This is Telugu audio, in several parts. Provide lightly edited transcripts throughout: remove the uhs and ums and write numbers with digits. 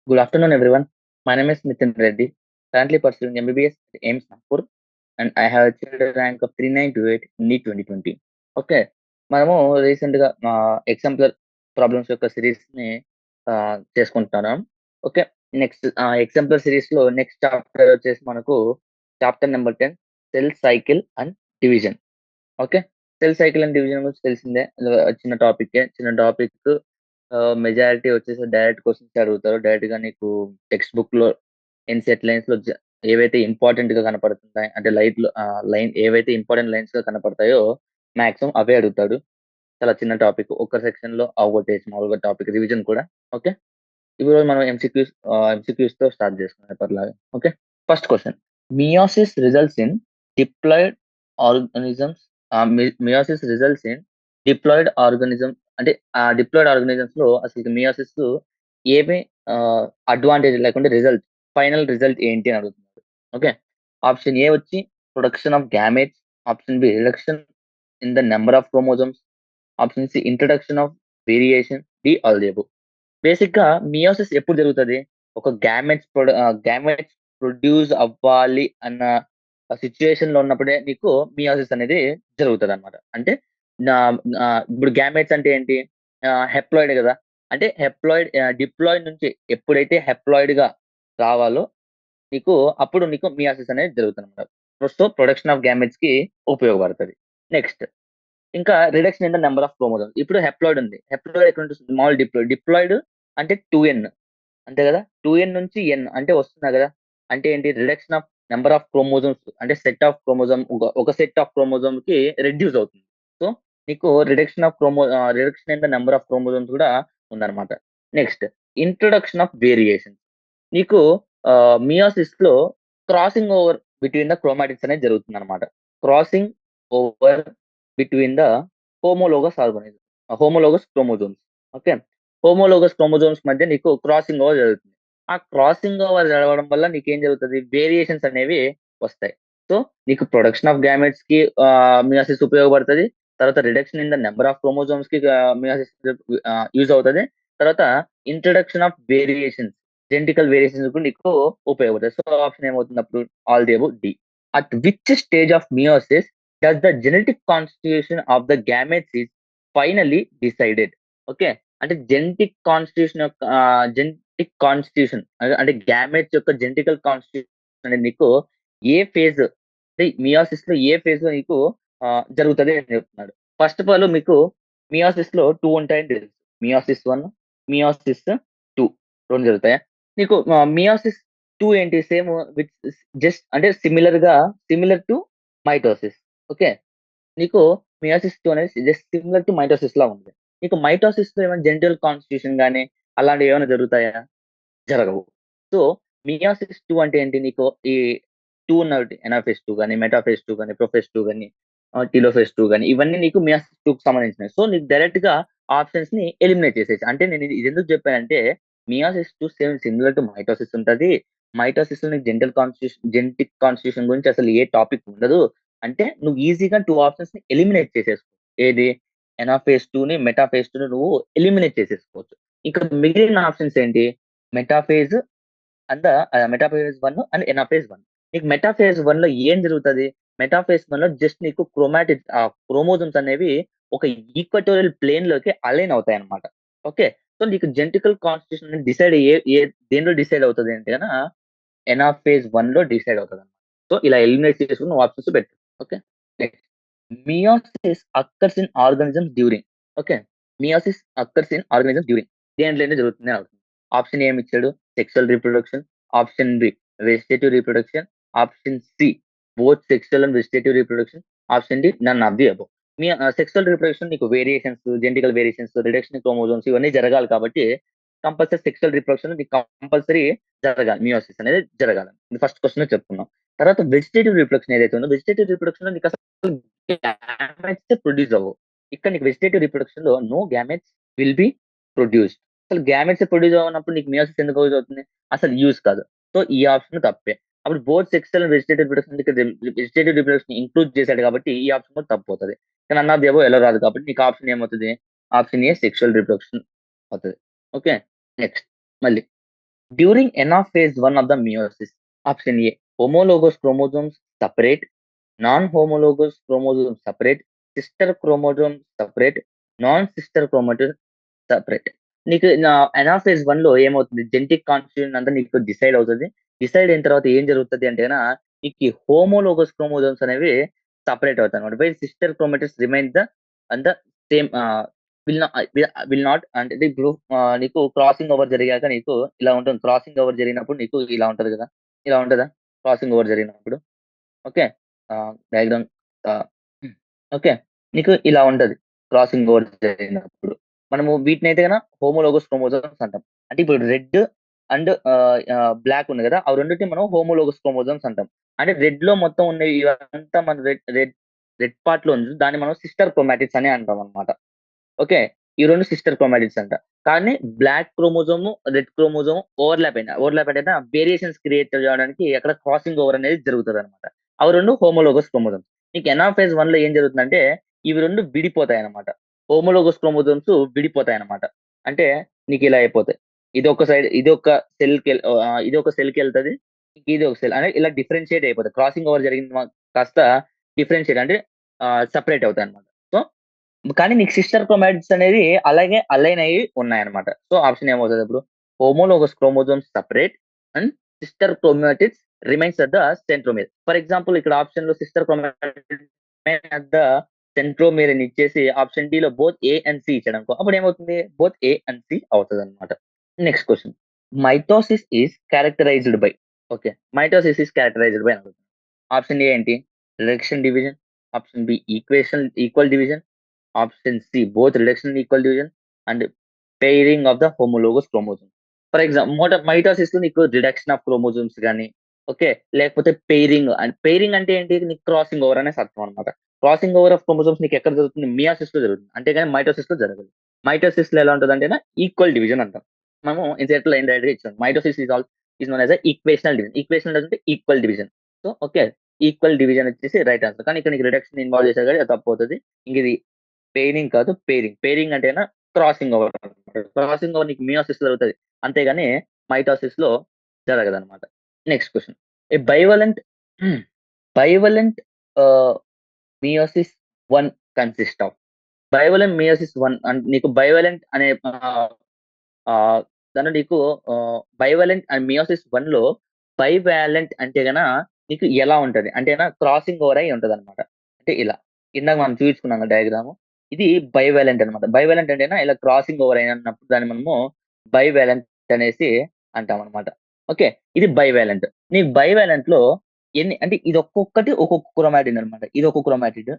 Good afternoon, everyone. My name is Nitin Reddy, currently pursuing MBBS at AIMS Nagpur, and I have achieved a rank of 3928 in NEET 2020. Okay, మనము రీసెంట్గా ఎగ్జాంపులర్ ప్రాబ్లమ్స్ యొక్క సిరీస్ని చేసుకుంటున్నాం. ఓకే, నెక్స్ట్ ఎగ్జాంపులర్ సిరీస్లో నెక్స్ట్ చాప్టర్ వచ్చేసి మనకు chapter number 10 cell cycle and division. Okay, cell cycle and division గురించి తెలిసిందే. చిన్న టాపిక్. మెజారిటీ వచ్చేసి డైరెక్ట్ క్వశ్చన్స్ అడుగుతారు. డైరెక్ట్ గా నీకు టెక్స్ట్ బుక్ లో ఎన్సెట్ లైన్స్ లో ఏవైతే ఇంపార్టెంట్ గా కనపడుతుంటాయి అంటే లైన్ ఏవైతే ఇంపార్టెంట్ లైన్స్ గా కనపడతాయో మాక్సిమం అవే అడుగుతాడు. చాలా చిన్న టాపిక్, ఒక్క సెక్షన్ లో అవగొట్టేసి మామూలుగా టాపిక్ రివిజన్ కూడా. ఓకే, ఇప్పుడు మనం ఎంసీక్యూస్ తో స్టార్ట్ చేసుకున్నాం ఎప్పటిలాగా. Okay, first question. Meiosis results in diploid organisms. Meiosis results in diploid organism అంటే ఆ డిప్లాయిడ్ ఆర్గానిజమ్స్ లో అసలు మియోసిస్ ఏమి అడ్వాంటేజ్ లేకుంటే రిజల్ట్, ఫైనల్ రిజల్ట్ ఏంటి అని అడుగుతున్నారు. ఓకే, ఆప్షన్ ఏ వచ్చి production of gametes, option B reduction in the number of chromosomes, option C introduction of variation, D all the above. Basic గా మియోసిస్ ఎప్పుడు జరుగుతుంది? ఒక గ్యామెట్స్ ప్రొడ్యూస్ అవ్వాలి అన్న సిచ్యుయేషన్ లో ఉన్నప్పుడే నీకు మియోసిస్ అనేది జరుగుతుంది అనమాట. అంటే ఇప్పుడు గ్యామెట్స్ అంటే ఏంటి? హెప్లాయిడ్ కదా. అంటే డిప్లాయిడ్ నుంచి ఎప్పుడైతే హెప్లాయిడ్ గా రావాలో నీకు అప్పుడు నీకు మియోసిస్ అనేది జరుగుతుంది అనమాట. సో ప్రొడక్షన్ ఆఫ్ గ్యామెట్స్ కి ఉపయోగపడుతుంది. నెక్స్ట్, ఇంకా reduction in the number of chromosomes. ఇప్పుడు హెప్లాయిడ్ ఉంది. హెప్లాయిడ్ ఎక్కడ ఉంటుంది? స్మాల్ డిప్లాయిడ్ అంటే 2n, అంతే కదా. 2n నుంచి n అంటే వస్తున్నా కదా. అంటే ఏంటి? Reduction of number of chromosomes అంటే సెట్ ఆఫ్ క్రోమోజోమ్, ఒక సెట్ ఆఫ్ క్రోమోజోమ్ కి రెడ్యూస్ అవుతుంది. సో నీకు reduction in the number of chromosomes కూడా ఉందన్నమాట. Next, introduction of variation. నీకు మియోసిస్ లో crossing over between the chromatids అనేది జరుగుతుంది అనమాట. Crossing over between the homologous organism homologous chromosomes. Okay, homologous chromosomes మధ్య నీకు క్రాసింగ్ ఓవర్ జరుగుతుంది. ఆ క్రాసింగ్ ఓవర్ జరగడం వల్ల నీకేం జరుగుతుంది? వేరియేషన్స్ అనేవి వస్తాయి. సో నీకు ప్రొడక్షన్ ఆఫ్ గ్యామెట్స్ కి మియోసిస్ ఉపయోగపడుతుంది. తర్వాత reduction in the number of chromosomes కి మియోసిస్ యూజ్ అవుతుంది. తర్వాత introduction of variations, genetical variations కూడా నీకు ఉపయోగపడుతుంది. సో ఆప్షన్ ఏమవుతుంది అప్పుడు? All the above, D. At which stage of meiosis does the genetic constitution of the gametes is finally decided. Okay, అంటే జెనెటిక్ కాన్స్టిట్యూషన్ అంటే గ్యామెట్స్ యొక్క జెనెటికల్ కాన్స్టిట్యూషన్ అనేది నీకు ఏ ఫేజ్ అంటే మియోసిస్ లో ఏ ఫేజ్ లో నీకు జరుగుతుంది అని చెప్తున్నాడు. ఫస్ట్ ఆఫ్ ఆల్ మీకు మియోసిస్ లో 2 ఉంటాయని తెలుసు. మియోసిస్ 1, మియోసిస్ 2 రెండు జరుగుతాయా? నీకు మియోసిస్ 2 ఏంటి? సేమ్ విత్ జస్ట్ అంటే సిమిలర్ టు మైటోసిస్. ఓకే, నీకు మియోసిస్ 2 అనేది జస్ట్ సిమిలర్ టు మైటోసిస్ లా ఉంది. నీకు మైటోసిస్ లో ఏమైనా జెనెటికల్ కాన్స్టిట్యూషన్ గానీ అలాంటివి ఏమైనా జరుగుతాయా? జరగవు. సో మియోసిస్ 2 అంటే ఏంటి? నీకు ఈ 2 ఉన్నవి ఎనాఫేజ్ 2 గాని, మెటాఫేజ్ 2 గాని, ప్రొఫేజ్ 2 గాని, టిలోఫేజ్ 2 గాని ఇవన్నీ నీకు మియోసిస్ 2కి సంబంధించినవి. సో నీకు డైరెక్ట్ గా ఆప్షన్స్ ని ఎలిమినేట్ చేసేయొచ్చు. అంటే నేను ఇది ఎందుకు చెప్పానంటే meiosis 2 same similar to mitosis ఉంటది. మైటోసిస్ లో నీకు జెనెటిక్ కాన్స్టిట్యూషన్ గురించి అసలు ఏ టాపిక్ ఉండదు. అంటే నువ్వు ఈజీగా 2 ఆప్షన్స్ ని ఎలిమినేట్ చేసేసుకో. ఏది? ఎనాఫేజ్ 2 ని, మెటాఫేజ్ 2 ని నువ్వు ఎలిమినేట్ చేసేసుకోవచ్చు. ఇక మిగిలిన ఆప్షన్స్ ఏంటి? Metaphase metaphase 1 and anaphase 1. నీకు మెటాఫేజ్ 1 లో ఏం జరుగుతది? మెటాఫేజ్ 1 లో జస్ట్ నీకు క్రోమోజోమ్స్ అనేవి ఒక ఈక్వటోరియల్ ప్లేన్ లోకి అలైన్ అవుతాయన్నమాట. ఓకే, సో నీకు జెనెటికల్ కాన్స్టిట్యూషన్ డిసైడ్ ఏ ఏ దేనిలో డిసైడ్ అవుతది అంటే గన ఎనాఫేజ్ 1 లో డిసైడ్ అవుతదన్నమాట. సో ఇలా ఎలిమినేట్ చేసుకొని నువ్వు ఆప్షన్స్ పెట్టు. Okay, next, meiosis occurs in organisms during. Okay, meiosis occurs in organisms during దేంట్లోనే జరుగుతుంది అని అడుగుతుంది. ఆప్షన్ ఏమి ఇచ్చాడు? Sexual reproduction, option B vegetative reproduction, option C both sexual and vegetative reproduction, option D none of the above. మీ సెక్సువల్ రీప్రొడక్షన్ నీకు variations, genetical variations, reduction chromosomes ఇవన్నీ జరగాలి కాబట్టి కంపల్సరీ సెక్సువల్ రీప్రొడక్షన్ నీకు కంపల్సరీ జరగాలి. మియోసిస్ అనేది జరగాలి. ఫస్ట్ క్వశ్చన్ చెప్పుకున్నాం. తర్వాత వెజిటేటివ్ రీప్రొడక్షన్ ఏదైతే ఉందో వెజిటేటివ్ రీప్రొడక్షన్ లో నీకు అసలు గ్యామెట్స్ ప్రొడ్యూస్ అవ్వవు. ఇక్కడ నీకు వెజిటేటివ్ రీప్రొడక్షన్ లో no gametes will be produced. అసలు గ్యామెట్స్ ప్రొడ్యూస్ అవ్వనప్పుడు నీకు మియోసిస్ ఎందుకు యూజ్ అవుతుంది? అసలు యూజ్ కాదు. సో ఈ ఆప్షన్ తప్పే. అప్పుడు both sexual and vegetative reproduction vegetative reproduction include చేశాడు కాబట్టి ఈ ఆప్షన్ కూడా తప్పు అవుతుంది. కానీ అన్న దేవో ఎలా రాదు కాబట్టి నీకు ఆప్షన్ ఏమవుతుంది? ఆప్షన్ ఏ సెక్షువల్ రిప్రొడక్షన్ అవుతుంది. ఓకే, నెక్స్ట్ మళ్ళీ during phase 1 of the meiosis. Option A, homologous chromosomes separate, non-homologous chromosomes separate, sister chromosomes separate, non-sister chromosomes separate. నీకు అనాఫేజ్ 1లో ఏమవుతుంది? జెనెటిక్ కాన్స్టిట్యూషన్ అంతా నీకు డిసైడ్ అవుతది. డిసైడ్ అయిన తర్వాత ఏం జరుగుతది అంటే నీకు ఈ హోమోలోగస్ క్రోమోజోమ్స్ అనేవి సెపరేట్ అవుతాయన్నమాట. While sister chromatids remain the same will not అంటే ఇప్పుడు నీకు క్రాసింగ్ ఓవర్ జరిగాక నీకు ఇలా ఉంటుంది. క్రాసింగ్ ఓవర్ జరిగినప్పుడు నీకు ఇలా ఉంటది కదా! ఇలా ఉంటదా? క్రాసింగ్ ఓవర్ జరిగినప్పుడు. ఓకే. డయాగ్రామ్ ఆహ్, ఓకే. నీకు ఇలా ఉంటది. క్రాసింగ్ ఓవర్ జరిగినప్పుడు. మనము వీటినైతే హోమోలోగస్ క్రోమోజోమ్స్ అంటాం. అంటే ఇప్పుడు రెడ్ అండ్ బ్లాక్ ఉంది గదా! ఆ రెండిటిని మనం హోమోలోగస్ క్రోమోజోమ్స్ అంటాం. అంటే రెడ్‌లో మొత్తం ఉన్నయి ఇవంతా మన రెడ్ రెడ్ రెడ్ పార్ట్‌లో ఉంది. దాన్ని మనం సిస్టర్ క్రోమాటిడ్స్ అని అంటామనమాట. ఓకే. ఈ 2 సిస్టర్ క్రోమాటిడ్స్ అంట. కానీ black chromosome, red chromosome overlap అంటే వేరియేషన్స్ క్రియేట్ చేయడానికి అక్కడ క్రాసింగ్ ఓవర్ అనేది జరుగుతదనమాట. అవి 2 హోమోలోగస్ క్రోమోజోమ్స్. నీకు ఎనాఫేజ్ 1లో ఏం జరుగుతుందంటే ఇవి 2 విడిపోతాయన్నమాట. Homologous chromosomes విడిపోతాయన్నమాట. అంటే నీకిలా అయిపోతాయి. ఇదొక సైడ్ ఇదొక సెల్‌కెళ్తది. ఇది ఒక సెల్. అంటే ఇలా డిఫరెన్షియేట్ అయిపోతది. క్రాసింగ్ ఓవర్ జరిగింది కాస్త డిఫరెన్షియేట్ అంటే సెపరేట్ అవుతాయన్నమాట. సో కానీ నీకు సిస్టర్ క్రోమాటిడ్స్ అనేది అలాగే అలైన్ అయ్యి ఉన్నాయన్నమాట. సో, ఆప్షన్ ఏమవుతది ఇప్పుడు? Homologous chromosomes separate and sister chromatids remains at the centromere. For example ఇక్కడ ఆప్షన్‌లో sister chromatids remain at the centromere అని ఇచ్చేసి ఆప్షన్ డిలో బోత్ ఏ అండ్ సి ఇచ్చాడనుకో అప్పుడేమవుతుంది? బోత్ ఏ అండ్ సి అవుతదన్నమాట. Next question. Mitosis is characterized by okay. Mitosis is characterized by అని ఆప్షన్ ఏ ఏంటి? Reduction division. Option B equal division. Option C both reduction and equal division and pairing of the homologous chromosome. For example mitosis లో నీకు రిడక్షన్ ఆఫ్ క్రోమోజోమ్స్ గాని, ఓకే. లేకపోతే పెయిరింగ్ అంటే ఏంటి? నీకు క్రాసింగ్ ఓవర్ అనేసి అర్థం అన్నమాట. క్రాసింగ్ ఓవర్ ఆఫ్ క్రోమోజోమ్స్ నీకు ఎక్కడ జరుగుతుంది? మియోసిస్ లో జరుగుతుంది. అంతేగాని మైటోసిస్ లో జరగదు. మైటోసిస్ లో ఎలా ఉంటదంటేనా ఈక్వల్ డివిజన్ అంటాం. మనము ఇన్‌సెట్‌లో ఇండైరెక్ట్‌గా ఇచ్చాం. Mitosis is known as a equational division. Equational అంటే equal division. So, okay. Equal division వచ్చేసి రైట్ ఆన్సర్. కానీ ఇక్కడ నీకు రిడక్షన్ ఇన్వాల్వ్ చేశారు కాబట్టి అది తప్పవుతది. ఇంకిది పెయిరింగ్ కాదు పేరింగ్. పేరింగ్ అంటేనా క్రాసింగ్ ఓవర్ అన్నమాట. క్రాసింగ్ ఓవర్ నీకు మియోసిస్‌లో జరుగుతది. అంతేగాని మైటోసిస్‌లో జరగదనమాట. Next question. ఏ బైవలెంట్ బైవలెంట్ ఆహ్, మియోసిస్ 1 కన్సిస్ట్ ఆఫ్ బైవలెంట్ మియోసిస్ 1 నీకు బైవలెంట్ అనే ఆహ్, దాంట్లో నీకు బైవలెంట్ అండ్ మియోసిస్ 1లో బైవాలెంట్ అంటే నీకు ఎలా ఉంటది? అంటేనా క్రాసింగ్ ఓవర్ అయ్యి ఉంటదనమాట. అంటే ఇలా. ఇందాక మనం చూపించుకున్నాం కదా డయాగ్రాము. ఇది బైవాలెంట్ అనమాట. బైవాలెంట్ అంటేనా ఇలా క్రాసింగ్ ఓవర్ అయినప్పుడు దాన్ని మనము బైవాలెంట్ అనేసి అంటామనమాట. ఓకే. ఇది బైవాలెంట్. నీకు బైవాలెంట్‌లో ఎన్ని అంటే ఇది ఒక్కొక్కటి ఒక్కొక్క క్రోమాటిడ్ అనమాట. ఇదొక క్రోమాటిడ్.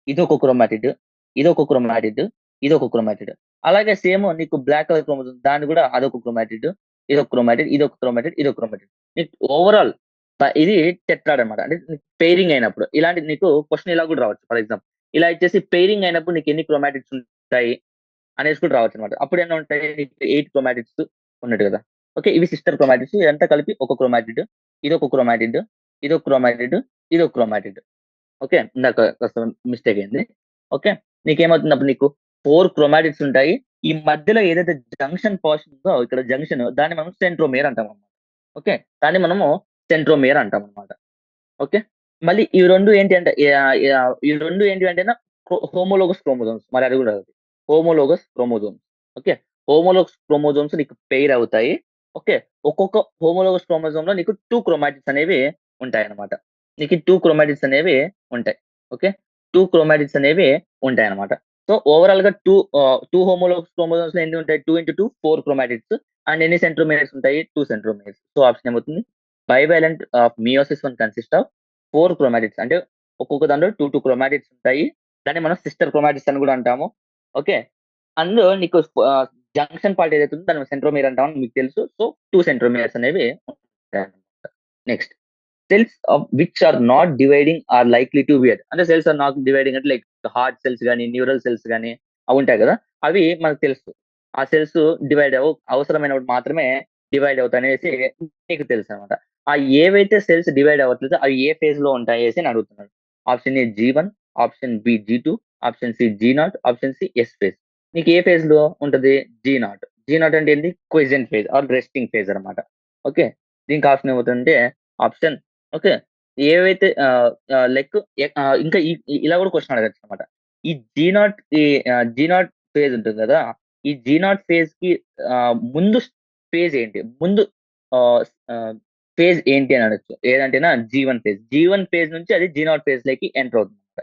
ఇదొక క్రోమాటిడ్, ఇదొక క్రోమాటిడ్, ఇదొక క్రోమాటిడ్. అలాగే సేమ్ నీకు బ్లాక్ కలర్ క్రోమోజోమ్ దాన్ని గూడా అదొక క్రోమాటిడ్, ఇదొక క్రోమాటిడ్, ఇదొక క్రోమాటిడ్, ఇదొక క్రోమాటిడ్. నీకు ఓవరాల్ ఇది టెట్రాడ్ అన్నమాట. అంటే పెయిరింగ్ అయినప్పుడు. ఇలాంటిది నీకు క్వెషన్ ఇలా గూడా రావచ్చు. ఫర్ ఎగ్జాంపుల్ ఇలా ఇచ్చేసి పెయిరింగ్ అయినప్పుడు నీకు ఎన్ని క్రోమాటిడ్స్ ఉంటాయి అనేసి కూడా రావచ్చన్నమాట. అప్పుడు ఎన్ని ఉంటాయి? నీకు 8 క్రోమాటిడ్స్ ఉన్నట్టు గదా! ఓకే. ఇవి సిస్టర్ క్రోమాటిడ్స్ ఇదంతా కలిపి ఒక క్రోమాటిడ్, ఇదొక క్రోమాటిడ్, ఇదొక క్రోమాటిడ్, ఇదొక క్రోమాటిడ్. ఓకే. ఇందాక కాస్త మిస్టేక్ అయింది. ఓకే. నీకేమవుతుంది నీకు 4 క్రోమాటిడ్స్ ఉంటాయి. ఈ మధ్యలో ఏదైతే జంక్షన్ పోర్షన్ ఉందో ఇక్కడ జంక్షన్ దాన్ని మనం సెంట్రోమియర్ అంటామన్నమాట. ఓకే. దాన్ని మనము సెంట్రోమియర్ అంటామన్నమాట. ఓకే. మళ్ళీ ఈ 2 ఏంటి అంటే ఈ 2 ఏంటి అంటేనా హోమోలోగస్ క్రోమోజోమ్స్ మరి అది గూడా homologous chromosomes. Okay. Homologous chromosomes నీకు పెయిర్ అవుతాయి. ఓకే. ఒక్కొక్క హోమోలోగస్ క్రోమోజోమ్‌లో నీకు 2 క్రోమాటిడ్స్ అనేవి ఉంటాయన్నమాట. నీకు 2 క్రోమాటిడ్స్ అనేవి ఉంటాయి. ఓకే. 2 క్రోమాటిడ్స్ అనేవి ఉంటాయన్నమాట. సో, ఓవరాల్‌గా 2 హోమోలోగస్ క్రోమోజోమ్స్‌లో ఎన్ని ఉంటాయి? 2 4 క్రోమాటిడ్స్ అండ్ ఎన్ని సెంట్రోమియర్స్ ఉంటాయి? 2 సెంట్రోమియర్స్. సో, ఆప్షన్ ఏమవుతుంది? Bivalent of meiosis 1 consist of 4 chromatids. అంటే ఒక్కొక్క దాంట్లో 2 క్రోమాటిడ్స్ ఉంటాయి. దాన్ని మనం సిస్టర్ క్రోమాటిడ్స్ అని గూడా అంటాము. ఓకే. అందులో నీకు జంక్షన్ పార్ట్ ఏదైతే ఉందో దాన్ని సెంట్రోమియర్ అంటామని మీకు తెలుసు. సో, 2 సెంట్రోమియర్స్ అనేవి ఉంటాయన్నమాట. Next cells of which are not dividing are likely to wear. అంటే సెల్స్ ఆర్ నాట్ డివైడింగ్ అంటే లైక్ హార్ట్ సెల్స్ గాని, న్యూరల్ సెల్స్ గాని అవి ఉంటాయి గదా! అవి మనకు తెలుసు. ఆ సెల్స్ డివైడ్ అవసరమైనప్పుడు మాత్రమే డివైడ్ అవుతాయనేసి నీకు తెలుసనమాట. ఆ ఏవైతే సెల్స్ డివైడ్ అవ్వట్లేదో అవి ఏ ఫేజ్‌లో ఉంటాయేసి అని అడుగుతున్నాడు. Option A G1, option B G2, option C G0, option C S phase. నీకు ఏ ఫేజ్‌లో ఉంటది? G0. జీ నాట్ అంటే ఏంటి? Quiescent phase or resting phase అన్నమాట. ఓకే. దీనికి ఆప్షన్ ఏమవుతుందంటే ఆప్షన్ ఓకే. ఏవైతే లైక్ ఇంకా ఇలా కూడా క్వెషన్ అడగొచ్చన్నమాట. ఈ G nought G nought phase ఉంటుంది కదా! ఈ జీ నాట్ ఫేజ్‌కి ముందు ఫేజ్ ఏంటి? ముందు ఆహ్, ఆహ్, ఫేజ్ ఏంటి అని అడగొచ్చు. ఏదంటేనా జీ1 ఫేజ్. జీ1 ఫేజ్ నుంచి అది జీ నాట్ ఫేజ్‌లోకి ఎంటర్ అవుతుందన్నమాట.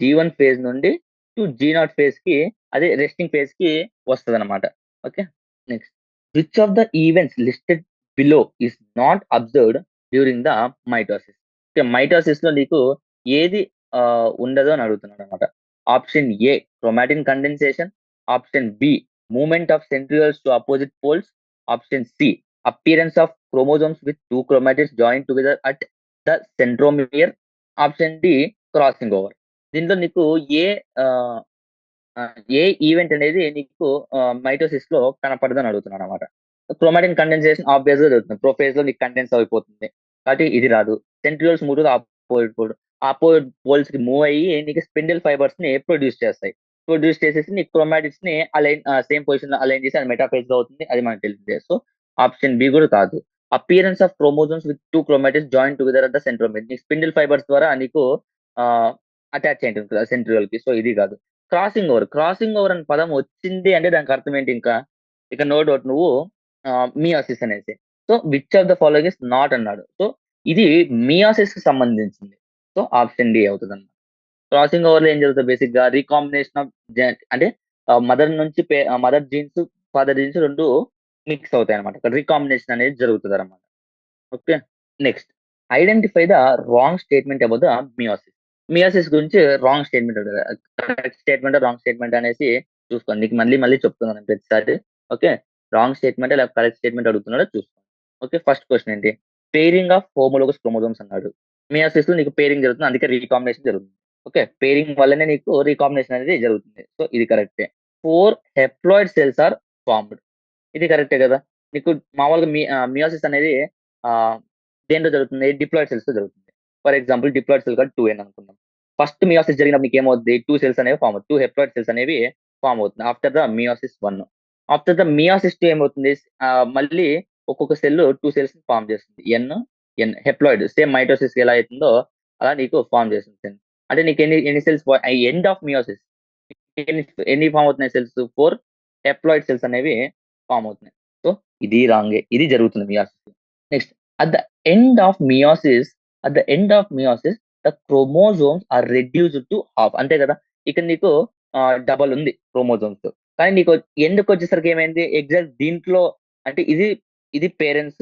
జీ1 ఫేజ్ నుండి టు జీ నాట్ ఫేజ్‌కి అదే రెస్టింగ్ ఫేజ్‌కి వస్తదన్నమాట. Okay. Next. Which of the events listed below is not observed during the mitosis. Okay. మైటోసిస్‌లో నీకు ఏది ఉండదు అని అడుగుతున్నాడన్నమాట. Option A chromatin condensation, option B movement of centrioles to opposite poles, option C appearance of chromosomes with 2 chromatids joined together at the centromere, option D crossing over. దీంట్లో నీకు ఏ ఆహ్, ఏ ఈవెంట్ అనేది నీకు మైటోసిస్‌లో కనపడదని అడుగుతున్నాడన్నమాట. క్రోమాటిన్ కండెన్సేషన్ ఆబ్వియస్‌గా జరుగుతుంది. ప్రొఫేజ్‌లో నీకు కండెన్స్ అయిపోతుంది. కాబట్టి ఇది రాదు. Centrioles move to the opposite pole. Opposite పోల్స్‌కి మూవ్ అయ్యి నీకు స్పిండిల్ ఫైబర్స్‌ని ప్రొడ్యూస్ చేస్తాయి. ప్రొడ్యూస్ చేసేసి నీకు క్రోమాటిడ్స్‌ని సేమ్ పొజిషన్‌లో అలైన్ చేసి అది మెటాఫేజ్‌లో అవుతుంది. అది మనకు తెలిసిందే. సో, ఆప్షన్ బి కూడా కాదు. Appearance of chromosomes with 2 chromatids joined together at the centromere. నీకు స్పిండిల్ ఫైబర్స్ ద్వారా నీకు ఆహ్, అటాచ్ అయి ఉంటుంది సెంట్రియోల్‌కి. సో, ఇది కాదు. Crossing over. క్రాసింగ్ ఓవర్ అనే పదం వచ్చింది అంటే దానికి అర్థం ఏంటి ఇంకా? ఇక నో డౌట్ నువ్వు మియోసిస్ అనేసి. So, which of the following is not అన్నాడు. సో, ఇది మియోసిస్‌కి సంబంధించింది. సో, ఆప్షన్ డి అవుతదన్నమాట. క్రాసింగ్ ఓవర్‌లో ఏం జరుగుతది బేసిక్‌గా రీకాంబినేషన్ ఆఫ్ అంటే mother genes, father genes 2 mix అవుతాయన్నమాట. ఇక్కడ రీకాంబినేషన్ అనేది జరుగుతదన్నమాట. Okay. Next. Identify the wrong statement about the meiosis. Meiosis గురించి రాంగ్ స్టేట్‌మెంట్ ఉంటది. కరెక్ట్ స్టేట్‌మెంట్, రాంగ్ స్టేట్‌మెంట్ అనేసి చూసుకోండి. నీకు మళ్ళీ చెప్తున్నాను ప్రతిసారి. ఓకే. రాంగ్ స్టేట్‌మెంటా లేకపోతే కరెక్ట్ స్టేట్‌మెంట్ అడుగుతున్నాడో చూసుకోండి. ఓకే. ఫస్ట్ క్వెషన్ ఏంటి? పెయిరింగ్ ఆఫ్ హోమోలోగస్ క్రోమోజోమ్స్ అన్నాడు. మియోసిస్‌లో నీకు పెయిరింగ్ జరుగుతుంది. అందుకే రీకాంబినేషన్ జరుగుతుంది. ఓకే. పెయిరింగ్ వల్లనే నీకు రీకాంబినేషన్ అనేది జరుగుతుంది. సో, ఇది కరెక్టే. 4 హెప్లాయిడ్ సెల్స్ ఆర్ ఫార్మ్డ్. ఇది కరెక్టే గదా! నీకు మామూలుగా మియోసిస్ అనేది ఆహ్, దేంట్లో జరుగుతుంది? డిప్లాయిడ్ సెల్స్‌లో జరుగుతుంది. ఫర్ ఎగ్జాంపుల్ డిప్లాయిడ్ సెల్ కాదు 2 అనుకుందాం. ఫస్ట్ మియోసిస్ జరిగినప్పుడు నీకేమవుద్ది? 2 సెల్స్ అనేవి ఫార్మ్ అవుతాయి. 2 హెప్లాయిడ్ సెల్స్ అనేవి ఫార్మ్ అవుతుంది. After the meiosis 1. After the meiosis 2 ఏమవుతుంది? మళ్ళీ ఒక్కొక్క సెల్ 2 సెల్స్‌ని ఫార్మ్ చేస్తుంది. హెప్లాయిడ్ సేమ్ మైటోసిస్ ఎలా అయితుందో అలా నీకు ఫార్మ్ చేస్తుంది. అంటే నీకు ఎన్ని సెల్స్ ఎండ్ ఆఫ్ మియోసిస్ ఎన్ని ఎన్ని ఫార్మ్ అవుతున్నాయి సెల్స్? 4 హెప్లాయిడ్ సెల్స్ అనేవి ఫార్మ్ అవుతున్నాయి. సో, ఇది రాంగే. ఇది జరుగుతుంది meiosis. Next at the end of meiosis at the end of meiosis the chromosomes are reduced to half. అంతే కదా! ఇక్కడ నీకు డబల్ ఉంది క్రోమోజోమ్స్. కానీ నీకు ఎండ్‌కొచ్చేసరికి ఏమైంది? ఎగ్జాక్ట్ దీంట్లో అంటే ఇది పేరెంట్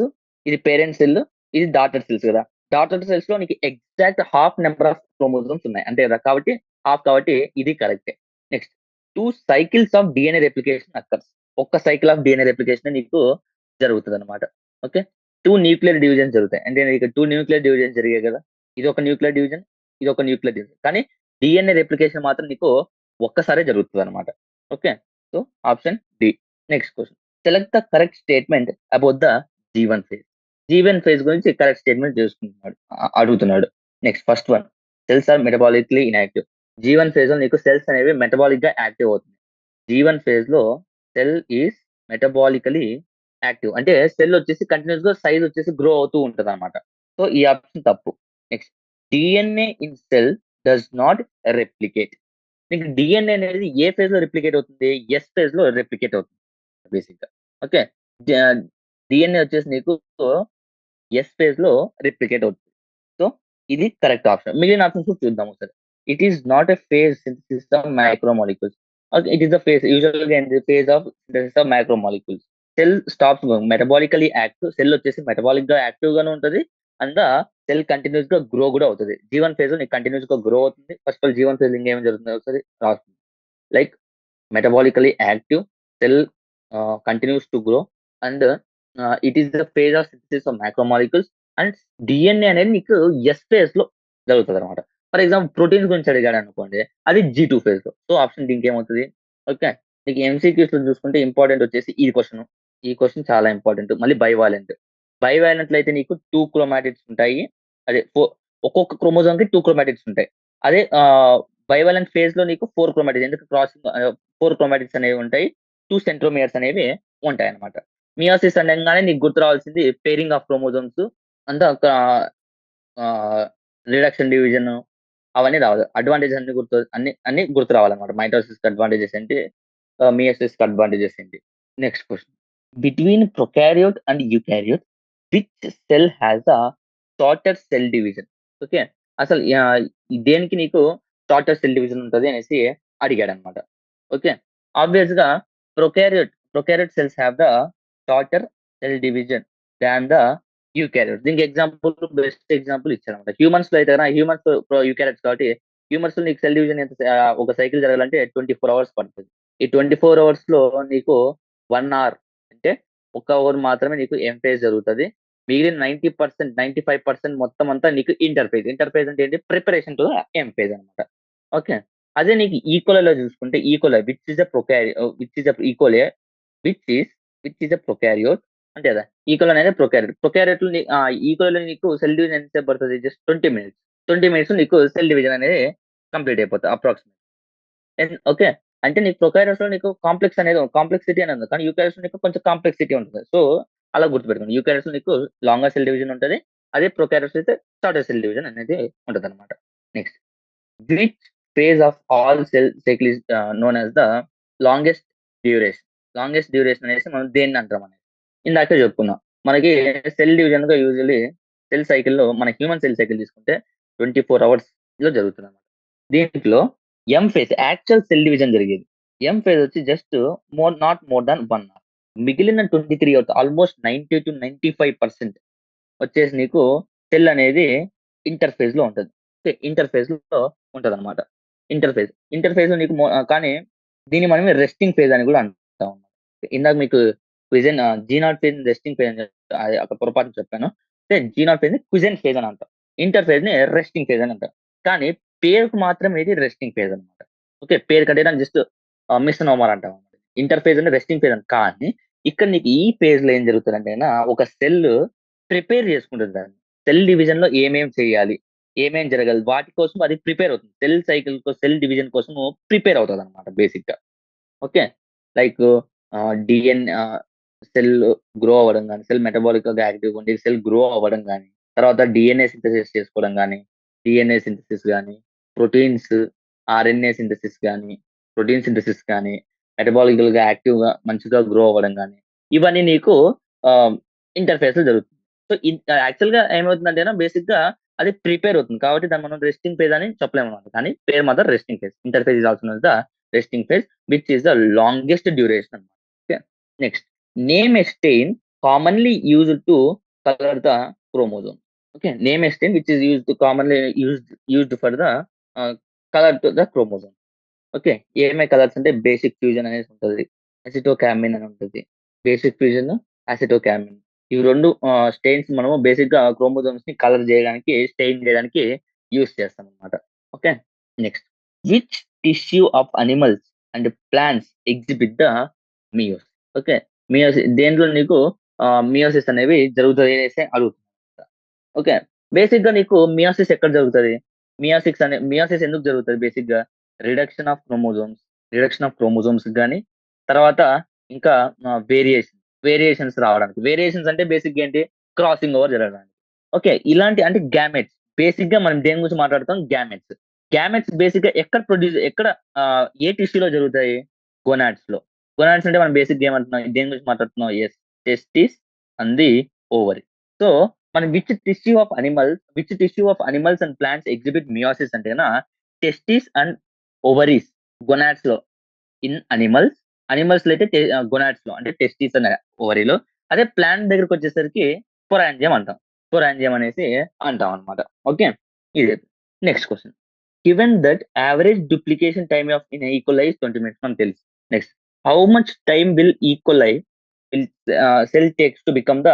సెల్, ఇది డాటర్ సెల్స్ కదా! డాటర్ సెల్స్‌లో నీకు exact half number of chromosomes ఉన్నాయి. అంతే కదా! కాబట్టి హాఫ్ కాబట్టి ఇది కరెక్టే. Next 2 cycles of DNA replication occurs. ఒక్క సైకిల్ ఆఫ్ డీఎన్ఏ రెప్లికేషనే నీకు జరుగుతదనమాట. ఓకే. 2 న్యూక్లియర్ డివిజన్స్ జరుగుతాయి. అంటే ఇక 2 న్యూక్లియర్ డివిజన్స్ జరిగాయి గదా! ఇదొక న్యూక్లియర్ డివిజన్, ఇదొక న్యూక్లియర్ డివిజన్. కానీ డీఎన్ఏ రెప్లికేషన్ మాత్రం నీకు ఒక్కసారే జరుగుతదనమాట. Okay. So, option D. Next question. Select the correct statement about the G one phase. G one phase గురించి కరెక్ట్ స్టేట్‌మెంట్ అడుగుతున్నాడు. Next first one. Cells are metabolically inactive. G one ఫేజ్‌లో నీకు సెల్స్ అనేవి మెటబాలిక్‌గా యాక్టివ్ అవుతుంది. జీ1 ఫేజ్‌లో సెల్ ఈస్ మెటబాలికల్లీ యాక్టివ్. అంటే సెల్ వచ్చేసి కంటిన్యూయస్‌గా సైజ్ వచ్చేసి గ్రో అవుతూ ఉంటదన్నమాట. సో, ఈ ఆప్షన్ తప్పు. Next DNA in cell does not replicate. నీకు డీఎన్ఏ అనేది ఏ ఫేజ్‌లో రెప్లికేట్ అవుతుంది? ఎస్ ఫేజ్‌లో రెప్లికేట్ అవుతుంది బేసిక్‌గా. ఓకే. డ డీఎన్ఏ వచ్చేసి నీకు ఎస్ ఫేజ్‌లో రెప్లికేట్ అవుతుంది. సో, ఇది కరెక్ట్ ఆప్షన్. మిగిలిన ఆప్షన్స్ కూడా చూద్దాం ఒకసారి. It is not a phase synthesis of micro molecules. Okay. It is the phase యూజువల్‌గా ఏంటి phase of synthesis of micro molecules. Cell stops metabolically active. Cell వచ్చేసి మెటబాలిక్‌గా యాక్టివ్ గాను ఉంటది. అండ్ సెల్ కంటిన్యూయస్‌గా గ్రో కూడా అవుతది. జీ1 ఫేజ్‌లో నీకు కంటిన్యూయస్‌గా గ్రో అవుతుంది. First of all G one phase ఇంకేం జరుగుతుందో ఒకసారి రాసుకుందాం. Like metabolically active, cell continues to grow, and it is the phase of synthesis of macromolecules, and DNA అనేది నీకు ఎస్ ఫేజ్ లో జరుగుతుంది అనమాట. ఫర్ ఎగ్జాంపుల్ ప్రోటీన్స్ గురించి అడిగాడు అనుకోండి, అది జీ2 ఫేజ్ లో. సో ఆప్షన్ దీనికి ఏమవుతుంది? ఓకే. నీకు ఎంసీక్యూస్ లో చూసుకుంటే ఇంపార్టెంట్ వచ్చేసి ఈ క్వశ్చన్ చాలా ఇంపార్టెంట్. మళ్ళీ బైవాలెంట్. బైవాలెంట్ లో అయితే నీకు 2 క్రోమాటిడ్స్ ఉంటాయి. అదే ఒక్కొక్క క్రోమోజోమ్ కి 2 క్రోమాటిడ్స్ ఉంటాయి. అదే బైవాలెంట్ ఫేజ్ లో నీకు 4 క్రోమాటిడ్స్. ఎందుకు 4 క్రోమాటిడ్స్ అనేవి ఉంటాయి. 2 సెంట్రోమియర్స్ అనేవి ఉంటాయన్నమాట. మియోసిస్ అనంగానే నీకు గుర్తు రావాల్సింది పెయిరింగ్ ఆఫ్ క్రోమోజోమ్స్ అంతా ఒక రిడక్షన్, డివిజన్ అవన్నీ రావాలి. అడ్వాంటేజెస్ అన్ని గుర్తు రావాలన్నమాట. మైటోసిస్‌కి అడ్వాంటేజెస్ ఏంటి? మియోసిస్‌కి అడ్వాంటేజెస్ ఏంటి? Next question. Between prokaryote and eukaryote which cell has the shorter cell division? Okay. అసలు దేనికి నీకు షార్టర్ సెల్ డివిజన్ ఉంటది అనేసి అడిగాడన్నమాట. ఓకే. ఆబ్వియస్‌గా prokaryote cells have the shorter cell division than the eukaryotes. దీనికి బెస్ట్ ఎగ్జాంపుల్ ఇచ్చాడన్నమాట. హ్యూమన్స్‌లో అయితే హ్యూమన్స్ యూకారియోట్స్ కాబట్టి హ్యూమన్స్‌లో నీకు సెల్ డివిజన్ ఒక సైకిల్ జరగాలంటే 24 అవర్స్ పడతది. ఈ 24 అవర్స్‌లో నీకు 1 అవర్ అంటే ఒక అవర్ మాత్రమే నీకు ఎం ఫేజ్ జరుగుతది. మిగిలిన 90%, 95% మొత్తం అంతా నీకు ఇంటర్ ఫేజ్. ఇంటర్ ఫేజ్ అంటే ఏంటి? ప్రిపరేషన్ టు ఎం ఫేజ్ అన్నమాట. ఓకే. అదే నీకు ఈకోలైలో చూసుకుంటే E coli which is a E coli which is which is a prokaryote అంతే కదా! ఈకోలై అనేది ప్రొకారియోట్. ఈకోలైలో నీకు సెల్ డివిజన్ ఎంత సేపు పడతది? Just 20 minutes. 20 మినిట్స్‌లో నీకు సెల్ డివిజన్ అనేది కంప్లీట్ అయిపోతది అప్రాక్సిమేట్‌లీ. ఓకే. అంటే నీకు ప్రొకారియోట్స్‌లో నీకు కాంప్లెక్సిటీ అనేది ఉంది. కానీ యూకారియోట్స్‌లో నీకు కొంచెం కాంప్లెక్సిటీ ఉంటది. సో, అలా గుర్తుపెట్టుకోండి. యూకారియోట్స్‌లో నీకు లాంగర్ సెల్ డివిజన్ ఉంటది. అదే ప్రొకారియోట్స్ అయితే షార్టర్ సెల్ డివిజన్ అనేది ఉంటదన్నమాట. Next. Which phase of all cell cycle is known as the longest duration. Longest duration అనేసి మనం దేన్ని అంటామనేది. ఇందాకే చెప్పుకున్నాం. మనకి సెల్ డివిజన్‌గా యూజువల్లీ సెల్ సైకిల్‌లో మన హ్యూమన్ సెల్ సైకిల్ తీసుకుంటే 24 అవర్స్‌లో జరుగుతుందన్నమాట. దీంట్లో M phase actual cell division జరిగేది. ఎం ఫేజ్ వచ్చి just not more than 1 hour. మిగిలిన 23 అవర్స్ ఆల్‌మోస్ట్ 90-95% వచ్చేసి నీకు సెల్ అనేది ఇంటర్ ఫేజ్‌లో ఉంటది. ఓకే. ఇంటర్ ఫేజ్‌లో ఉంటదన్నమాట. ఇంటర్ ఫేజ్‌లో నీకు కానీ దీన్ని మనమే రెస్టింగ్ ఫేజ్ అని గూడా అంటాం. ఇందాక మీకు G nought phase resting phase అని అక్కడ పొరపాటున చెప్పాను. జీ నాట్ ఫేజ్‌ని క్విజెంట్ ఫేజ్ అని అంటాం. ఇంటర్ ఫేజ్‌ని రెస్టింగ్ ఫేజ్ అని అంటాం. కానీ పేరుకు మాత్రం ఇది రెస్టింగ్ ఫేజ్ అన్నమాట. ఓకే. పేరు కంటే జస్ట్ మిస్‌నోమర్ అంటాం. ఇంటర్ ఫేజ్ అంటే రెస్టింగ్ ఫేజ్ అని. కానీ ఇక్కడ నీకు ఈ ఫేజ్‌లో ఏం జరుగుతదంటే ఒక సెల్ ప్రిపేర్ చేసుకుంటది దాన్ని. సెల్ డివిజన్‌లో ఏమేం చేయాలి? ఏమేం జరగాలి? వాటి కోసం అది ప్రిపేర్ అవుతుంది. సెల్ డివిజన్ కోసము ప్రిపేర్ అవుతదన్నమాట బేసిక్‌గా. ఓకే. లైక్ సెల్ గ్రో అవ్వడం గాని, సెల్ మెటబాలికల్‌గా యాక్టివ్‌గా ఉండి సెల్ గ్రో అవ్వడం గాని, తర్వాత డీఎన్ఏ సింథసిస్ చేసుకోవడం గాని, డీఎన్ఏ సింథసిస్ గాని, ప్రోటీన్స్, ఆర్ఎన్ఏ సింథసిస్ గాని, ప్రోటీన్ సింథసిస్ గాని, మెటబాలికల్‌గా యాక్టివ్‌గా మంచిగా గ్రో అవ్వడం గాని, ఇవన్నీ నీకు ఆహ్, ఇంటర్‌ఫేస్‌లో జరుగుతుంది. సో, యాక్చువల్‌గా ఏమవుతుందంటేనా బేసిక్‌గా అది ప్రిపేర్ అవుతుంది. కాబట్టి దాన్ని మనం రెస్టింగ్ ఫేజ్ అని చెప్పలేమన్నమాట. కానీ పేరు మాత్రం resting phase. Interphase is also known as the resting phase which is the longest duration. Okay. Next, name a stain commonly used to color the chromosome. Okay, name a stain which is used for the uh, color to the chromosome. Okay. ఏమేం కలర్స్ అంటే బేసిక్ ఫ్యూజన్ అనేసి ఉంటది. అసిటోకామిన్ అని ఉంటది. Basic fuchsin, acetocarmine. ఇవి 2 స్టెయిన్స్ మనము బేసిక్‌గా క్రోమోజోమ్స్‌ని కలర్ జేయడానికి, స్టెయిన్ జేయడానికి యూజ్ చేస్తామన్నమాట. Okay. Next. Which tissue of animals and plants exhibit the meiosis? Okay. దేంట్లో నీకు మియోసిస్ అనేవి జరుగుతాయి అనేసి అడుగుతున్నారు. ఓకే. బేసిక్‌గా నీకు మియోసిస్ ఎక్కడ జరుగుతది? మియోసిస్ ఎందుకు జరుగుతది బేసిక్‌గా? Reduction of chromosomes, reduction of క్రోమోజోమ్స్‌కి గాని, తర్వాత ఇంకా వేరియేషన్స్ రావడానికి. వేరియేషన్స్ అంటే బేసిక్‌గా ఏంటి? క్రాసింగ్ ఓవర్ జరగడానికి. ఓకే. ఇలాంటి అంటే గ్యామెట్స్. బేసిక్‌గా మనం దేని గురించి మాట్లాడుతాం? గ్యామెట్స్. గ్యామెట్స్ బేసిక్‌గా ఏ టిష్యూలో జరుగుతాయి? గోనాడ్స్‌లో. గోనాడ్స్ అంటే మనం బేసిక్‌గా ఏమంటున్నాం? దేని గురించి మాట్లాడుతున్నాం? Yes. Testis and the ovary. So, మనం which tissue of animals and plants exhibit meiosis అంటేనా టెస్టిస్ అండ్ ఓవరీస్ గొనాడ్స్‌లో ఇన్ అనిమల్స్‌లో అయితే గొనాడ్స్‌లో అంటే టెస్టిస్ అండ్ ఓవరీలో. అదే ప్లాంట్ దగ్గరికొచ్చేసరికి స్పోరాంజియం అంటాం. స్పోరాంజియం అనేసి అంటాం అన్నమాట. ఓకే. ఇది. Next question. Given that average duplication time in E. coli is 20 minutes మనకు తెలుసు. Next. How much time will sell takes to become the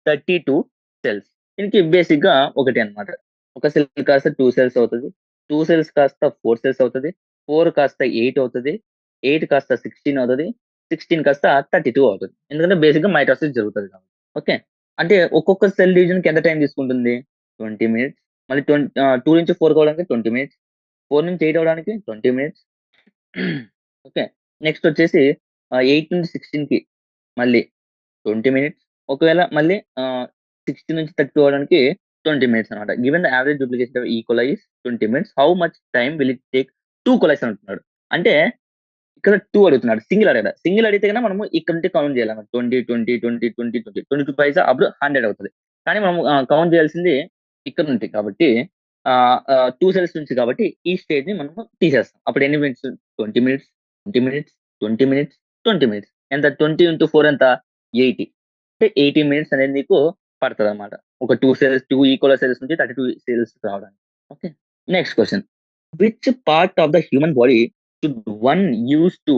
32 cells? దీనికి బేసిక్‌గా ఒకటే అన్నమాట. ఒక సెల్ కాస్త 2 సెల్స్ అవుతది. 2 సెల్స్ కాస్త 4 సెల్స్ అవుతది. 4 కాస్త 8 అవుతది. 8 కాస్త 16 అవుతది. 16 కాస్త 32 అవుతది. ఎందుకంటే బేసిక్‌గా మైటోసిస్ జరుగుతది కాబట్టి. ఓకే. అంటే ఒక్కొక్క సెల్ డివిజన్‌కి ఎంత టైమ్ తీసుకుంటుంది? 20 మినిట్స్. మళ్ళీ 2 నుంచి 4 అవ్వడానికి 20 మినిట్స్. 4 నుంచి 8 అవ్వడానికి 20 మినిట్స్. ఓకే. నెక్స్ట్ వచ్చేసి 8 నుంచి 16కి మళ్ళీ 20 మినిట్స్. ఒకవేళ మళ్ళీ 60 నుంచి 30 అవ్వడానికి 20 మినిట్స్ అనమాట. Given the average duplication of E. coli is 20 minutes. How much time will it take 2 కొలైస్ అంటున్నాడు. అంటే ఇక్కడ 2 అడుగుతున్నాడు. సింగిల్ అడగడ. సింగిల్ అడిగితే గనక మనము ఇక్కడ నుండి కౌంట్ చేయాలన్నమాట. 20, 20, 20, 20, 20. 22 పైసా అప్పుడు 100 అవుతది. కానీ మనం కౌంట్ చేయాల్సింది ఇక్కడ నుండి కాబట్టి 2 సెల్స్ నుంచి కాబట్టి ఈ స్టేజ్‌ని మనము తీసేస్తాం. అప్పుడు ఎన్ని minutes? 20 minutes, 20 minutes, 20 minutes, 20 minutes. ఎంత 20 ఇంటూ 4 ఎంత? 80. అంటే 80 మినిట్స్ అనేది నీకు పడతదన్నమాట. ఒక 2 ఈక్వల్ సెల్స్ నుంచి 32 సెల్స్ రావడానికి. Okay. Next question. Which part of the human body should one use to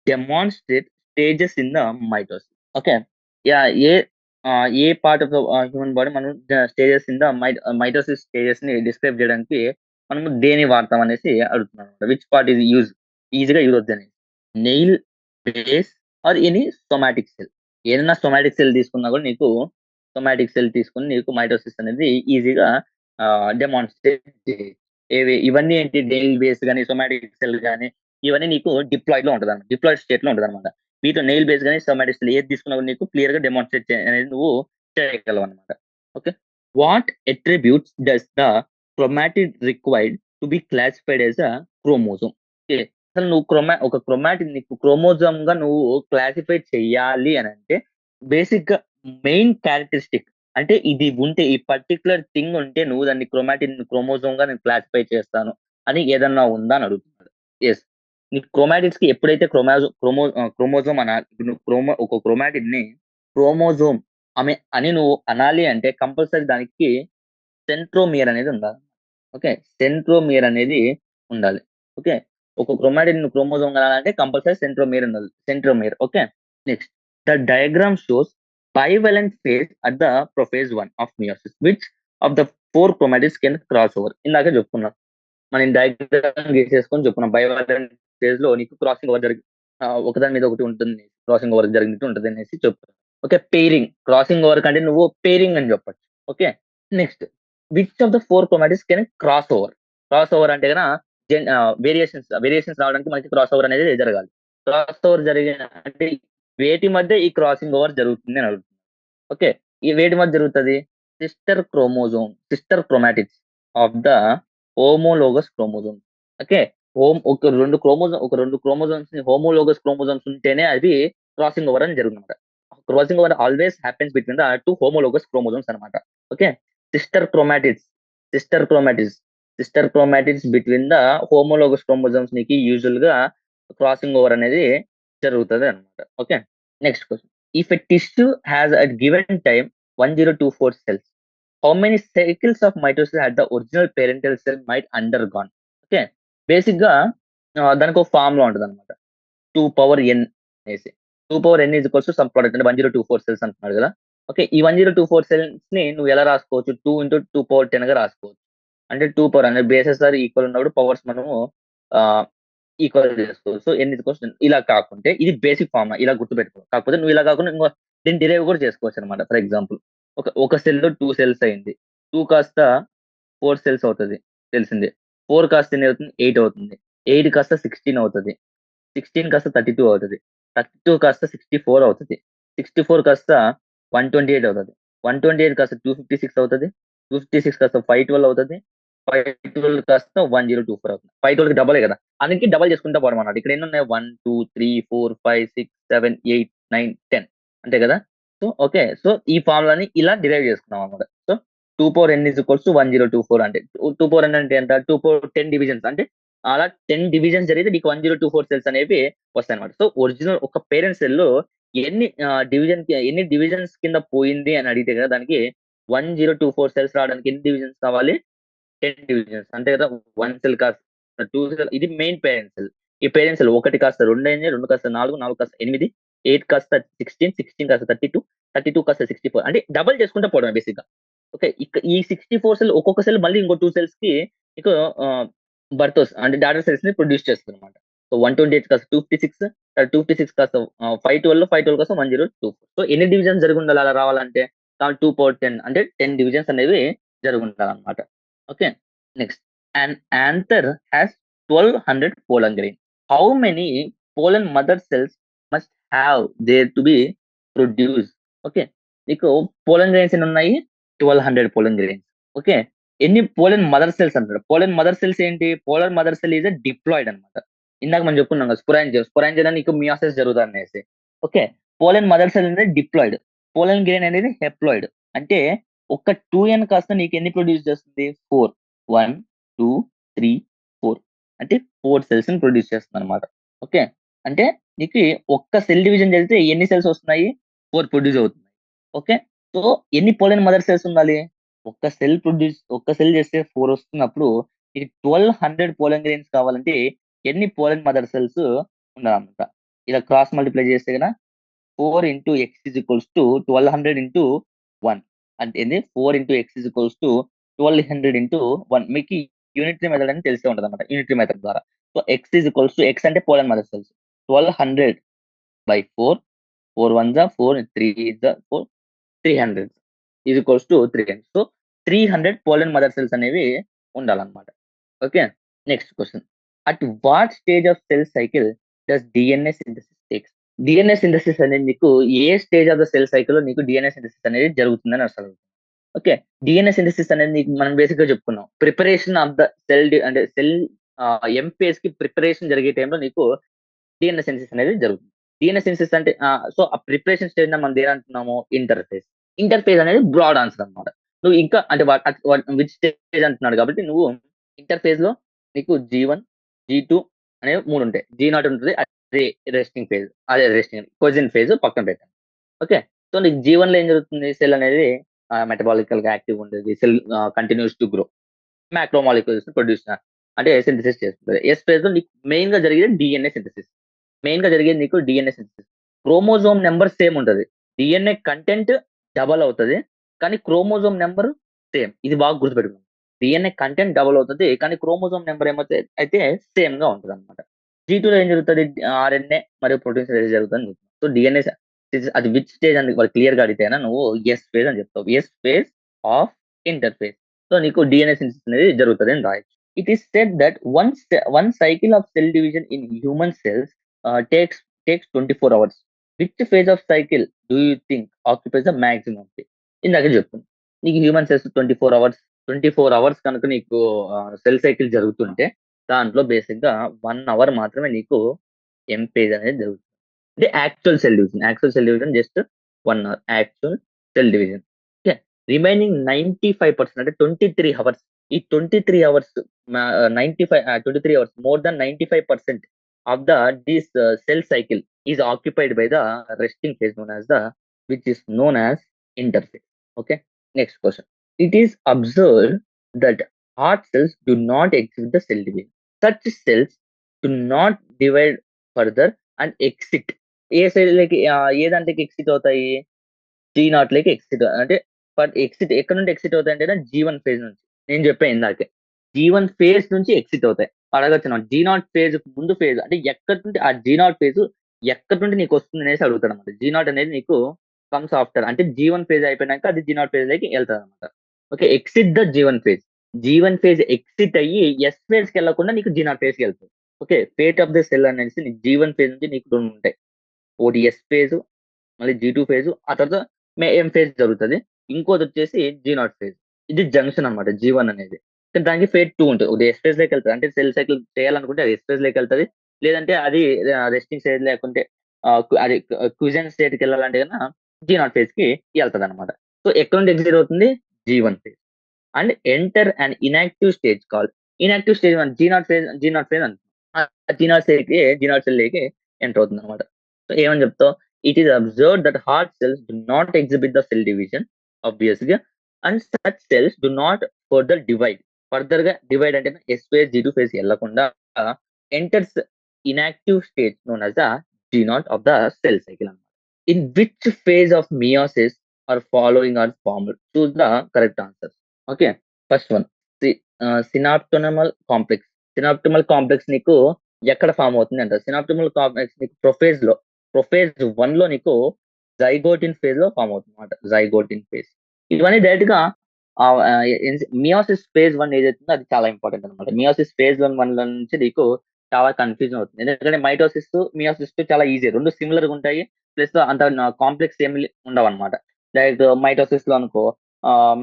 demonstrate stages in the mitosis? Okay. Yeah! ఏ part of the human body మనం స్టేజెస్ ఇన్ ద మైటోసిస్ స్టేజెస్‌ని డిస్క్రైబ్ చేయడానికి మనము దేన్ని వాడతాం అనేసి అడుగుతున్నానన్నమాట. విచ్ పార్ట్ ఈస్ ఈజీగా యూజ్ అవుద్దని. Nail, base or any somatic cell. ఏదైనా సోమాటిక్ సెల్ తీసుకున్నా కూడా నీకు సోమాటిక్ సెల్ తీసుకొని నీకు మైటోసిస్ అనేది ఈజీగా డెమాన్‌స్ట్రేట్ చేయొచ్చు. ఇవన్నీ ఏంటి నెయిల్ బేస్ గాని, సోమాటిక్ సెల్ గాని ఇవన్నీ నీకు డిప్లాయిడ్‌లో ఉంటదన్నమాట. డిప్లాయిడ్ స్టేట్‌లో ఉంటదన్నమాట. వీటిలో నెయిల్ బేస్ గాని, సోమాటిక్ సెల్ ఏది తీసుకున్నా కూడా నీకు క్లియర్‌గా డెమాన్‌స్ట్రేట్ అనేది నువ్వు చేయగలవన్నమాట. Okay. What attributes does the chromatid required to be classified as a chromosome? Okay. అసలు నువ్వు ఒక క్రోమాటిడ్ నీకు క్రోమోజోమ్‌గా నువ్వు క్లాసిఫై చెయ్యాలి అనంటే బేసిక్‌గా మెయిన్ క్యారెక్టరిస్టిక్ అంటే ఇది ఉంటే ఈ పర్టిక్యులర్ థింగ్ ఉంటే నువ్వు దాన్ని క్రోమోజోమ్‌గా నేను క్లాసిఫై చేస్తాను అని ఏదన్నా ఉందా అని అడుగుతున్నాడు. యెస్. నీకు క్రోమాటిడ్స్‌కి ఎప్పుడైతే క్రోమోజోమ్ ఇప్పుడు నువ్వు ఒక క్రోమాటిడ్‌ని క్రోమోజోమ్ అని నువ్వు అనాలి అంటే కంపల్సరీ దానికి సెంట్రోమియర్ అనేది ఉండాలి. ఓకే. సెంట్రోమియర్ అనేది ఉండాలి. ఓకే. ఒక క్రోమాటిడ్‌ని క్రోమోజోమ్ అనాలంటే కంపల్సరీ సెంట్రోమియర్ ఉండాలి. Centromere. Okay. Next the diagram shows bivalent phase at the prophase 1 of meiosis. Which of the 4 chromatids can cross over? ఇందాకే చెప్పుకున్నాం. మనం డయాగ్రామ్ గీసేసుకొని చెప్పుకున్నాం. బైవాలెంట్ ఫేజ్ లో నీకు క్రాసింగ్ ఓవర్ ఒకదాని మీద ఒకటి ఉంటుంది. క్రాసింగ్ ఓవర్ జరిగినట్టు ఉంటుంది అనేసి చెప్తాను. ఓకే. పెయిరింగ్. క్రాసింగ్ ఓవర్ కంటే నువ్వు పెయిరింగ్ అని చెప్పొచ్చు. Okay. Next which of the 4 chromatids can cross over? Cross over అంటే గన వేరియేషన్స్ రావడానికి మనకి క్రాస్ ఓవర్ అనేది జరగాలి. క్రాస్ ఓవర్ జరిగిన అంటే వేటి మధ్య ఈ క్రాసింగ్ ఓవర్ జరుగుతుంది అని అడుగుతుంది. ఓకే. ఈ వేటి మధ్య జరుగుతది? Sister chromatids of the homologous chromosome. Okay. ఒక 2 క్రోమోజోమ్స్‌ని హోమోలోగస్ క్రోమోజోమ్స్ ఉంటేనే అది క్రాసింగ్ ఓవర్ అని జరుగుతుందన్నమాట. Crossing over always happens between the 2 homologous chromosomes అన్నమాట. Okay. Sister chromatids, sister chromatids, sister chromatids between the homologous chromosomes నీకి యూజువల్‌గా క్రాసింగ్ ఓవర్ అనేది జరుగుతదన్నమాట. Okay. Next question. If a tissue has at given time 1024 cells, how many cycles of mitosis had the original parental cell might undergone? Okay. బేసిక్‌గా దానికి ఒక ఫార్ములా ఉంటదన్నమాట. 2 పవర్ ఎన్ అనేసి. 2 power N is equals to some product అంటే 1024 సెల్స్ అంటున్నాడు గదా! ఓకే. ఈ 1024 సెల్స్‌ని నువ్వు ఎలా రాసుకోవచ్చు? 2 ఇంటూ 2 పవర్ 10గా రాసుకోవచ్చు. అంటే 2 పవర్ అంటే బేసెస్ ఆర్ ఈక్వల్ ఉన్నప్పుడు పవర్స్ మనము ఆహ్, ఈక్వల్ చేసుకోవచ్చు. సో, ఎన్ ఈజ్ ఈక్వల్స్ ఇలా కాకుంటే ఇది బేసిక్ ఫార్ములా ఇలా గుర్తుపెట్టుకో. కాకపోతే నువ్వు ఇలా కాకుండా దీన్ని డిరైవ్ కూడా చేసుకోవచ్చనమాట. ఫర్ ఎగ్జాంపుల్ ఒక సెల్‌లో 2 సెల్స్ అయింది. 2 కాస్త 4 సెల్స్ అవుతది తెలిసిందే. 4 కాస్త ఎన్ని అవుతుంది? 8 అవుతుంది. 8 కాస్త 16 అవుతది. 16 కాస్త 32 అవుతది. 32 కాస్త 64 అవుతది. 64 కాస్త 128 అవుతది. 128 కాస్త 256 అవుతది. 256 కాస్త 512 అవుతది. 512 కాస్త 1024 అవుతుంది. 512కి డబలే కదా! అందుకే డబల్ చేసుకుంటా పోవడమన్నమాట. ఇక్కడ ఎన్నున్నాయి 1, 2, 3, 4, 5, 6, 7, 8, 9, 10 అంతే కదా! So, okay. సో, ఈ ఫార్ములాని ఇలా డిరైవ్ చేసుకున్నామన్నమాట. So, 2 power n is equals to 1024 అంటే 2 పవర్ n అంటే ఎంత? 2 పవర్ 10 డివిజన్స్ అంటే అలా 10 డివిజన్స్ జరిగితే నీకు 1024 సెల్స్ అనేవి వస్తాయన్నమాట. సో, ఒరిజినల్ ఒక పేరెంట్ సెల్‌లో ఎన్ని డివిజన్స్ కింద పోయింది అని అడిగితే గదా! దానికి 1024 సెల్స్ రావడానికి ఎన్ని డివిజన్స్ కావాలి? 10 డివిజన్స్ అంతే కదా! 1 సెల్ కాస్త 2 సెల్ ఇది మెయిన్ పేరెంట్ సెల్. ఈ పేరెంట్ సెల్ 1 కాస్త 2 అయింది. 2 కాస్త 4, 4 కాస్త 8, 8 కాస్త 16, 16 కాస్త 32, 32 కాస్త 64 అంటే డబుల్ చేసుకుంటా పోవడమే బేసిక్‌గా. ఓకే. ఈ 64 సెల్ ఒక్కొక్క సెల్ మళ్ళీ ఇంకో 2 సెల్స్‌కి నీకు ఆహ్, అంటే డాటర్ సెల్స్‌ని ప్రొడ్యూస్ చేస్తుందన్నమాట. సో, 128 కాస్త 256 256 కాస్త 512, 512 కాస్త 1024. సో, ఎన్ని డివిజన్స్ జరిగుండాలి అలా రావాలంటే 2 పవర్ 10 అంటే 10 డివిజన్స్ అనేవి జరిగుండాలన్నమాట. Okay. Next an anther has 1200 pollen grain. How many pollen mother cells must have there to be produce. Okay. నీకు పోలన్ గ్రెయిన్స్ ఎన్ని ఉన్నాయి? 1200 పోలన్ గ్రెయిన్స్. ఓకే. ఎన్ని పోలన్ మదర్ సెల్స్ అంటాడు. పోలన్ మదర్ సెల్స్ ఏంటి? Pollen mother cell is diploid అన్నమాట. ఇందాక మనం చెప్పుకున్నాం కదా! స్పోరాంజియం నీకు మియోసిస్ జరుగుతుందనేసి. ఓకే. పోలన్ మదర్ సెల్ అనేది డిప్లాయిడ్. పోలన్ గ్రెయిన్ అనేది హెప్లాయిడ్. అంటే ఒక్క 2n కాస్త నీకు ఎన్ని ప్రొడ్యూస్ చేస్తుంది? 4. 1, 2, 3, 4 అంటే 4 సెల్స్‌ని ప్రొడ్యూస్ చేస్తుందన్నమాట. ఓకే. అంటే నీకు ఒక్క సెల్ డివిజన్ జరిగితే ఎన్ని సెల్స్ వస్తున్నాయి? 4 ప్రొడ్యూస్ అవుతున్నాయి. ఓకే. సో, ఎన్ని పోలన్ మదర్ సెల్స్ ఉండాలి? ఒక్క సెల్ చేస్తే 4 వస్తున్నప్పుడు ఇది 1200 పోలన్ గ్రెయిన్స్ కావాలంటే ఎన్ని పోలన్ మదర్ సెల్స్ ఉండాలన్నమాట. ఇలా క్రాస్ మల్టిప్లై చేస్తే గన 4 into X is equals to 1200 into 1 అంటే ఏంది 4 into X is equals to 1200 into 1 మీకు యూనిటరీ మెథడ్ అని తెలిసే ఉంటది అనమాట. యూనిటరీ మెథడ్ ద్వారా. So X is equals to X అంటే పోలన్ మదర్ సెల్స్ 1200 బై 4 4 1 జా 4 3 జా 4 300 is equals to 300. So 300 పోలన్ mother cells అనేవి ఉండాలన్నమాట. Okay. Next question. At what stage of cell cycle does DNA synthesis takes? DNA synthesis అనేది నీకు ఏ స్టేజ్ ఆఫ్ ద సెల్ సైకిల్‌లో నీకు డిఎన్ఏ సింథసిస్ అనేది జరుగుతుందని అసలు. ఓకే. డిఎన్ఏ సింథసిస్ అనేది నీకు మనం బేసిక్‌గా చెప్పుకున్నాం. ప్రిపరేషన్ ఆఫ్ ద అంటే సెల్ ఎం ఫేజ్‌కి ప్రిపరేషన్ జరిగే టైంలో నీకు డిఎన్ఏ సింథసిస్ అనేది జరుగుతుంది. డిఎన్ఏ సింథసిస్ అంటే సో, ఆ ప్రిపరేషన్ స్టేజ్‌ని మనం దేనంటున్నాము? ఇంటర్‌ఫేజ్. ఇంటర్‌ఫేజ్ అనేది బ్రాడ్ ఆన్సర్ అన్నమాట. నువ్వు ఇంకా అంటే విచ్ స్టేజ్ అంటున్నాడు కాబట్టి నువ్వు ఇంటర్‌ఫేజ్‌లో నీకు జీ1, జీ2 అనేవి 3 ఉంటాయి. జీ0 ఉంటది. అది రెస్టింగ్ ఫేజ్. అదే రెస్టింగ్ క్వెజన్ ఫేజ్ పక్కన పెట్టండి. ఓకే. సో, నీకు జీ1లో ఏం జరుగుతుంది? సెల్ అనేది మెటబాలికల్‌గా యాక్టివ్‌గా ఉండేది. Cell continues to grow. Macro మాలిక్యూల్స్‌ని ప్రొడ్యూస్ అంటే సింథసిస్ చేస్తుంది. ఎస్ ఫేజ్‌లో నీకు మెయిన్‌గా జరిగేది డిఎన్ఏ సింథసిస్. మెయిన్‌గా జరిగేది నీకు DNA synthesis. Chromosome number same ఉంటది. డిఎన్ఏ కంటెంట్ డబుల్ అవుతది. కానీ క్రోమోజోమ్ నంబర్ సేమ్. ఇది బాగా గుర్తుపెట్టుకోండి. డిఎన్ఏ కంటెంట్ డబుల్ అవుతది. కానీ క్రోమోజోమ్ నంబర్ అయితే సేమ్‌గా ఉంటదన్నమాట. జీ2లో ఏం జరుగుతది? ఆర్ఎన్ఏ మరియు ప్రోటీన్స్ రిలీజ్ జరుగుతుంది. సో, డిఎన్ఏ అది విచ్ స్టేజ్ అని వాళ్ళు క్లియర్‌గా అడిగితేనా నువ్వు ఎస్ ఫేజ్ అని చెప్తావు. Yes phase of interphase. So, నీకు డిఎన్ఏ సింథసిస్ అనేది జరుగుతది అని రాయొచ్చు. It is said that one cycle of cell division in human cells takes 24 hours. Which phase of cycle do you think occupies the maximum phase? ఇందాకే చెప్తున్నా. నీకు హ్యూమన్ సెల్స్ 24 అవర్స్ కనుక నీకు సెల్ సైకిల్ జరుగుతుంటే దాంట్లో బేసిక్‌గా 1 అవర్ మాత్రమే నీకు ఎం ఫేజ్ అనేది జరుగుతుంది. అంటే actual cell division. Actual cell division just 1 hour. Actual cell division. Okay. Remaining 95% అంటే 23 అవర్స్. ఈ 23 hours 23 hours more than 95% of this cell cycle is occupied by the resting phase which is known as interphase. Okay. Next question. It is observed that heart cells do not exhibit the cell division. Such cells do not divide further and exit. A cell లకి ఏ దాంట్లోకి ఎక్సిట్ అవుతాయి? జీ0 లోకి ఎక్సిట్ అంటే ఎక్సిట్ ఎక్కడి నుండి ఎక్సిట్ అవుతాయంటే జీ1 ఫేజ్ నుంచి. నేను చెప్పా ఇందాకే. జీ1 ఫేజ్ నుంచి ఎక్సిట్ అవుతాయి. అడగొచ్చనమాట. జీ0 ఫేజ్ ముందు ఫేజ్ అంటే ఎక్కడి నుండి ఆ జీ0 ఫేజ్ ఎక్కడి నుండి నీకొస్తుంది అనేసి అడుగుతాడన్నమాట. జీ0 అనేది నీకు కమ్స్ ఆఫ్టర్ అంటే జీ1 ఫేజ్ అయిపోయినాక అది జీ0 ఫేజ్ లోకి ఎళ్తదన్నమాట. Okay. Exit the G one phase. G one phase exit అయ్యి ఎస్ ఫేజ్‌కెళ్ళకుండా నీకు జీ0 ఫేజ్‌కెళ్తది. Okay. Fate of the cell అనేసి నీకు జీ1 ఫేజ్ నుంచి నీకు 2 ఉంటాయి. ఒకటి ఎస్ ఫేజ్ మళ్ళీ జీ2 ఫేజ్ ఆ తర్వాత ఎం ఫేజ్ జరుగుతది. ఇంకోటొచ్చేసి జీ0 ఫేజ్. ఇది జంక్షన్ అన్నమాట జీ1 అనేది. కానీ దానికి ఫేజ్ 2 ఉంటది. ఒకటి ఎస్ ఫేజ్ లోకెళ్తది. అంటే సెల్ సైకిల్ చేయాలనుకుంటే అది ఎస్ ఫేజ్ లోకెళ్తది. లేదంటే అది రెస్టింగ్ స్టేజ్ లేకుంటే అది క్విజన్ స్టేట్‌కెళ్ళాలంటే గన జీ0 ఫేజ్‌కి ఎళ్తదన్నమాట. సో, ఎక్కడి నుండి ఎగ్జిట్ అవుతుంది? G one phase. And enter an inactive stage called inactive stage G zero phase అంటాం. ఆ జీ0 సెల్‌లోకి ఎంటర్ అవుతుందన్నమాట. సో, ఏమని చెప్తావు? It is observed that heart cells do not exhibit the cell division, obviously, and such cells do not further divide. ఫర్దర్‌గా డివైడ్ అంటే ఎస్ ఫేజ్, జీ2 ఫేజ్ ఎళ్ళకుండా enters inactive stage known as the G zero of the cell cycle అన్నమాట. In which phase of meiosis are following are formed? Choose the correct answers. Okay. First one synaptonemal complex. Synaptonemal complex నీకు ఎక్కడ ఫార్మ్ అవుతుంది అంటారు? సినాప్టిమల్ కాంప్లెక్స్ నీకు ప్రొఫేజ్ 1 లో నీకు జైగోటిన్ ఫేజ్ లో ఫార్మ్ అవుతుందన్నమాట. జైగోటిన్ ఫేజ్. ఇవన్నీ డైరెక్ట్‌గా మియోసిస్ ఫేజ్ 1 ఏదైతుందో అది చాలా ఇంపార్టెంట్ అన్నమాట. మియోసిస్ ఫేజ్ 1 నుంచి నీకు చాలా కన్‌ఫ్యూజన్ అవుతుంది. ఎందుకంటే మైటోసిస్, మియోసిస్ చాలా ఈజీ. 2 సిమిలర్‌గా ఉంటాయి. ప్లస్ అంత కాంప్లెక్స్ ఏమి ఉండవన్నమాట. డైరెక్ట్ మైటోసిస్‌లో అనుకో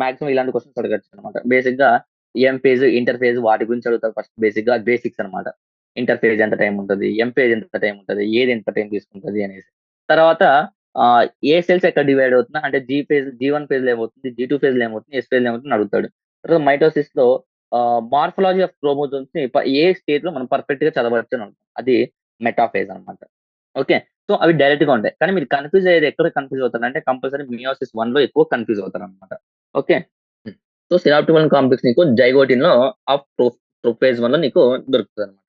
మాక్సిమం ఇలాంటి క్వెషన్స్ అడగొచ్చనమాట. బేసిక్‌గా ఎం ఫేజ్, ఇంటర్ ఫేజ్ వాటి గురించి అడుగుతారు ఫస్ట్ బేసిక్‌గా. బేసిక్స్ అన్నమాట. ఇంటర్ ఫేజ్ ఎంత టైమ్ ఉంటది? ఎం ఫేజ్ ఎంత టైమ్ ఉంటది? ఏది ఎంత టైమ్ తీసుకుంటది అనేసి. తర్వాత ఏ సెల్స్ ఎక్కడ డివైడ్ అవుతుందా? అంటే జీ1 ఫేజ్‌లో ఏమవుతుంది? జీ2 ఫేజ్‌లో ఏమవుతుంది? ఎస్ ఫేజ్‌లో ఏమవుతుంది? అని అడుగుతాడు. తర్వాత మైటోసిస్‌లో మార్ఫాలజీ ఆఫ్ క్రోమోజోమ్స్‌ని ఏ స్టేట్‌లో మనం పర్ఫెక్ట్‌గా చదవచ్చు అని అడుగుతాం. అది మెటాఫేజ్ అన్నమాట. ఓకే. సో, అవి డైరెక్ట్‌గా ఉంటాయి. కానీ మీరు కన్‌ఫ్యూజ్ అయ్యేది ఎక్కడ కన్‌ఫ్యూజ్ అవుతారంటే కంపల్సరీ మియోసిస్ 1లో ఎక్కువ కన్‌ఫ్యూజ్ అవుతారన్నమాట. Okay. Hmm. So, synaptonemal complex నీకు జైగోటిన్‌లో ఆఫ్ ప్రొఫేజ్ 1లో నీకు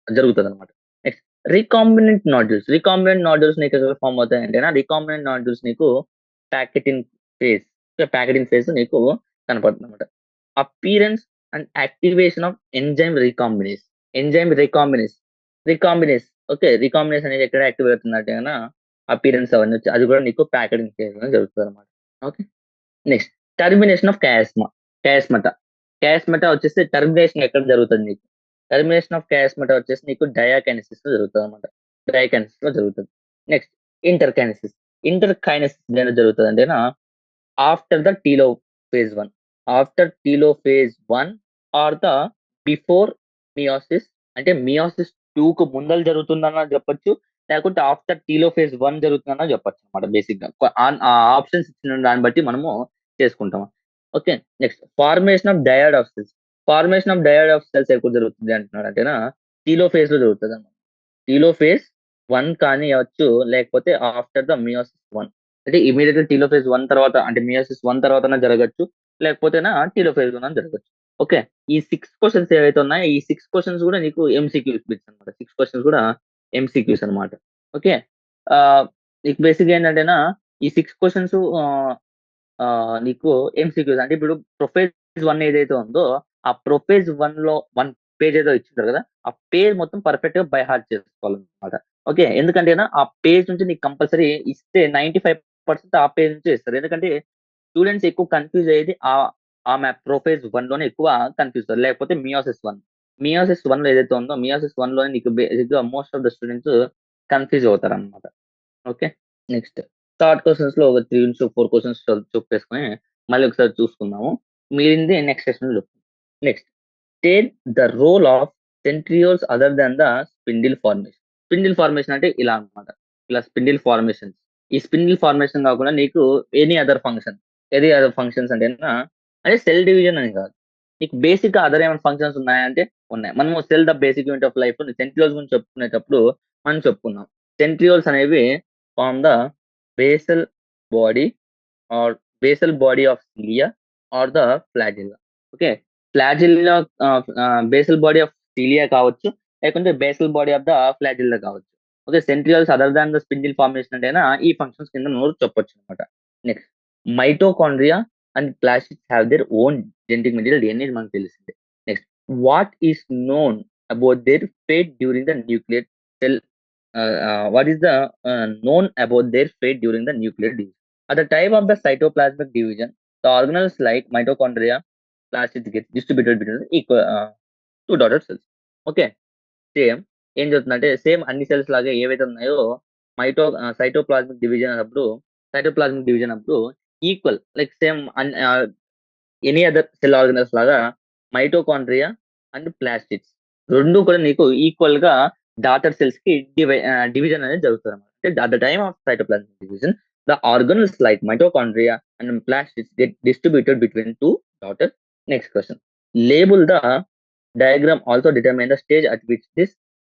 జరుగుతదన్నమాట. Next recombinant nodules. Recombinant nodules నీకు ఎక్కడ ఫార్మ్ అవుతాయంటేనా రికాంబినెంట్ నోడ్యూల్స్ నీకు ప్యాకెటిన్ ఫేజ్. ప్యాకెటిన్ ఫేజ్ నీకు కనపడుతుందన్నమాట. Appearance and activation of enzyme recombinase. Enzyme recombinase. Okay. Recombinase అనేది ఎక్కడ యాక్టివేట్ అవుతుందంటే గన అపియరెన్స్ అవన్నీ వచ్చి అది కూడా నీకు ప్యాకెటింగ్ ఫేజ్ లోనే జరుగుతదన్నమాట. Okay. Next termination of chiasma. Chiasmata. Chiasmata వచ్చేసి టర్మినేషన్ ఎక్కడ జరుగుతది నీకు? టర్మినేషన్ ఆఫ్ కయాస్మట వచ్చేసి నీకు డయాకైనెసిస్‌లో జరుగుతదన్నమాట. డయాకైనెసిస్‌లో జరుగుతది. Next interkinesis. ఇంటర్కైనెసిస్ దేనిలో జరుగుతదంటేనా after the phase 1. After phase 1 or the before meiosis అంటే మియోసిస్ 2కు ముందల జరుగుతుందన్నా చెప్పొచ్చు. లేకుంటే ఆఫ్టర్ phase 1 జరుగుతుందన్నా చెప్పొచ్చనమాట బేసిక్‌గా. ఆ ఆప్షన్స్ ఇచ్చిన దాన్ని బట్టి మనము చేసుకుంటాం. Okay. Next formation of dyad of cells. Formation of dyad of cells ఎప్పుడు జరుగుతుంది అంటున్నాడంటేనా ఫేజ్‌లో జరుగుతదన్నమాట. ఫేజ్ 1 కానియచ్చు లేకపోతే ఆఫ్టర్ ద మియోసిస్ 1. అంటే ఇమ్మీడియేట్‌గా ఫేజ్ 1 తర్వాత అంటే మియోసిస్ 1 తర్వాతనా జరగొచ్చు. లేకపోతేనా ఫేజ్‌లోనా జరగొచ్చు. ఓకే. ఈ 6 క్వెషన్స్ ఏవైతే ఉన్నాయో ఈ 6 క్వెషన్స్ గూడా నీకు ఎంసీక్యూస్ బిట్స్ అన్నమాట. 6 క్వెషన్స్ గూడా ఎంసీక్యూస్ అన్నమాట. ఓకే. ఆహ్, నీకు బేసిక్‌గా ఏంటంటేనా ఈ 6 క్వెషన్స్ నీకు ఎంసీక్యూస్ అంటే ఇప్పుడు ప్రొఫేజ్ 1 ఏదైతే ఉందో ఆ ప్రొఫేజ్ 1లో 1 పేజ్ ఏదో ఇచ్చుంటారు గదా! ఆ పేజ్ మొత్తం పర్ఫెక్ట్‌గా బై హార్ట్ చేసుకోవాలన్నమాట. ఓకే. ఎందుకంటేనా ఆ పేజ్ నుంచి నీకు కంపల్సరీ ఇస్తే 95% ఆ పేజ్ నుంచే ఇస్తారు. ఎందుకంటే స్టూడెంట్స్ ఎక్కువ కన్‌ఫ్యూజ్ అయ్యేది ప్రొఫేజ్ 1 లోనే ఎక్కువ కన్‌ఫ్యూజ్ అవుతారు. లేకపోతే మియోసిస్ 1. మియోసిస్ 1లో ఏదైతే ఉందో మియోసిస్ 1లోనే నీకు బేసిక్‌గా most of the students confuse అవుతారన్నమాట. ఓకే. నెక్స్ట్ థర్డ్ క్వెషన్స్‌లో ఒక 3-4 క్వెషన్స్ చెప్పేసుకొని మళ్ళీ ఒకసారి చూసుకుందాము. మిగిలింది నెక్స్ట్ సెషన్‌లో next state the role of centrioles other than the spindle formation. Spindle formation అంటే ఇలా అన్నమాట. ఇలా స్పిన్డిల్ ఫార్మేషన్స్. ఈ స్పిన్డిల్ ఫార్మేషన్ కాకుండా నీకు ఎనీ అదర్ ఫంక్షన్. ఏది అదర్ ఫంక్షన్స్ అంటేనా అంటే సెల్ డివిజన్ అని కాదు. నీకు బేసిక్‌గా అదర్ ఏమైనా ఫంక్షన్స్ ఉన్నాయా అంటే ఉన్నాయి. మనము cell the basic unit of life centrioles గురించి చెప్పుకునేటప్పుడు మనం చెప్పుకున్నాం. సెంట్రియోల్స్ అనేవి form the basal body or basal body of cilia or the flagella. Okay. Flagella basal body of cilia కావచ్చు. లేకుంటే basal body of the flagella కావచ్చు. Okay. Centrioles other than the spindle formation అంటేనా ఈ ఫంక్షన్స్ కింద నువ్వు చెప్పొచ్చనమాట. Next mitochondria and plastids have their own genetic material DNA మనకు తెలిసిందే. Next what is known about their fate during the nuclear cell what is the known about their fate during the nuclear division? At the time of the cytoplasmic division, the organelles like mitochondria, plastids get distributed between the two daughter cells. Okay. Same ఏం జరుగుతుందంటే సేమ్ అన్ని సెల్స్ లాగా ఏవైతే ఉన్నాయో సైటోప్లాస్మిక్ డివిజన్ అప్పుడు equal like same any other cell organelles లాగా మైటోకాండ్రియా అండ్ ప్లాస్టిడ్స్ 2 కూడా నీకు ఈక్వల్ గా డాటర్ సెల్స్ కి డివిజన్ అనేది జరుగుతుందన్నమాట. అంటే at the time of cytoplasmic division the organelles like mitochondria and plastids get distributed between 2 daughter. Next question label the diagram also determine the stage at which this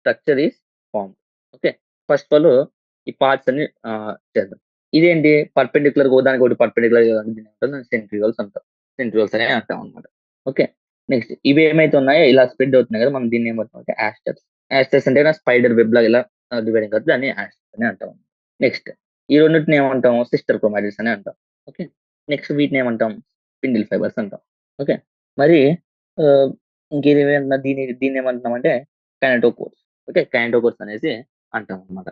structure is formed. Okay. First of all ఈ పార్ట్స్ అన్ని చేద్దాం. ఇదేంటి పర్పెండిక్యులర్ దానికి ఒకటి పర్పెండిక్యులర్ సెంట్రియోల్స్ అంటాం. సెంట్రియోల్స్ అనే అంటాం అనమాట. ఓకే. నెక్స్ట్ ఇవి ఏమైతే ఉన్నాయో ఇలా స్ప్రెడ్ అవుతున్నాయి కదా మనం దీన్ని ఏమంటాం అంటే యాస్టర్స్. యాస్టర్స్ అంటే స్పైడర్ వెబ్ లాగా ఇలా డివైడింగ్ అవుతుంది దాన్ని యాస్టర్స్ అని అంటాం. నెక్స్ట్ ఈ రెండింటిని ఏమంటాం సిస్టర్ క్రోమాటిడ్స్ అని అంటాం. ఓకే. నెక్స్ట్ వీటిని ఏమంటాం స్పిండిల్ ఫైబర్స్ అంటాం. ఓకే. మరి ఆహ్, ఇంకేది ఏమన్నా దీన్ని ఏమంటున్నాం అంటే కైనెటోకోర్స్. ఓకే. కైనెటోకోర్స్ అనేసి అంటాం అన్నమాట.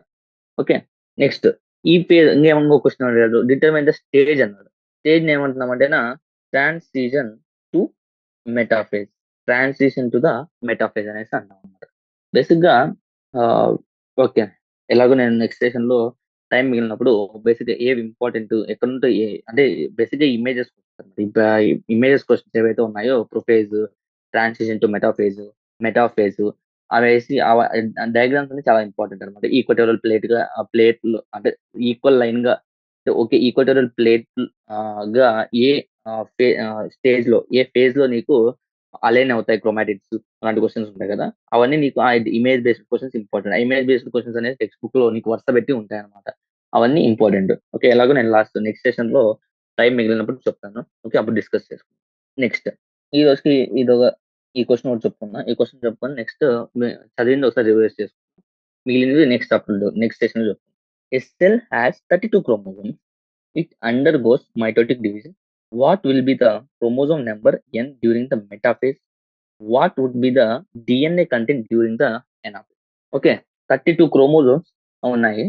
ఓకే. నెక్స్ట్ ఈ పేరు ఇంకో క్వెషన్ అడిగాడు. డిటర్మైన్ ద స్టేజ్ అన్నాడు. స్టేజ్‌ని ఏమంటున్నామంటేనా transition to metaphase. Transition to the metaphase అనేసి అంటాం అన్నమాట. బేసిక్‌గా ఆహ్, ఓకే. ఎలాగో నేను నెక్స్ట్ సెషన్‌లో టైం మిగిలినప్పుడు బేసిక్‌గా ఏవి ఇంపార్టెంట్ ఎక్కడి నుండి అంటే బేసిక్‌గా ఇమేజెస్ ఇమేజెస్ క్వెషన్స్ ఏవైతే ఉన్నాయో ప్రొఫేజ్, ట్రాన్సిషన్ టు మెటాఫేజ్ అవేసి డయాగ్రామ్స్ అనేది చాలా ఇంపార్టెంట్ అనమాట. ఈక్వటోరియల్ ప్లేట్‌లో అంటే ఈక్వల్ లైన్‌గా ఓకే. ఈక్వటోరియల్ గా ఏ స్టేజ్‌లో ఏ ఫేజ్‌లో నీకు అలైన్ అవుతాయి క్రోమాటిడ్స్ అలాంటి క్వెషన్స్ ఉంటాయి కదా! అవన్నీ నీకు image based questions important. Image based questions అనేది టెక్స్ట్ బుక్‌లో నీకు వరుస పెట్టి ఉంటాయన్నమాట. అవన్నీ ఇంపార్టెంట్. ఓకే. ఎలాగో నేను నెక్స్ట్ సెషన్‌లో టైం మిగిలినప్పుడు చెప్తాను. ఓకే. అప్పుడు డిస్కస్ చేసుకుందాం. నెక్స్ట్ ఈ రోజుకి ఇదొక ఈ క్వెషన్ ఒకటి చెప్పుకున్నా. ఈ క్వెషన్ చెప్పుకొని నెక్స్ట్ చదివింది ఒకసారి రివైజ్ చేసుకుందాం. మిగిలినది నెక్స్ట్ సెషన్‌లో చెప్తాను. A cell has 32 chromosomes. It undergoes mitotic division. What will be the chromosome number n during the metaphase? What would be the DNA content during the anaphase? Okay. 32 chromosomes ఉన్నాయి.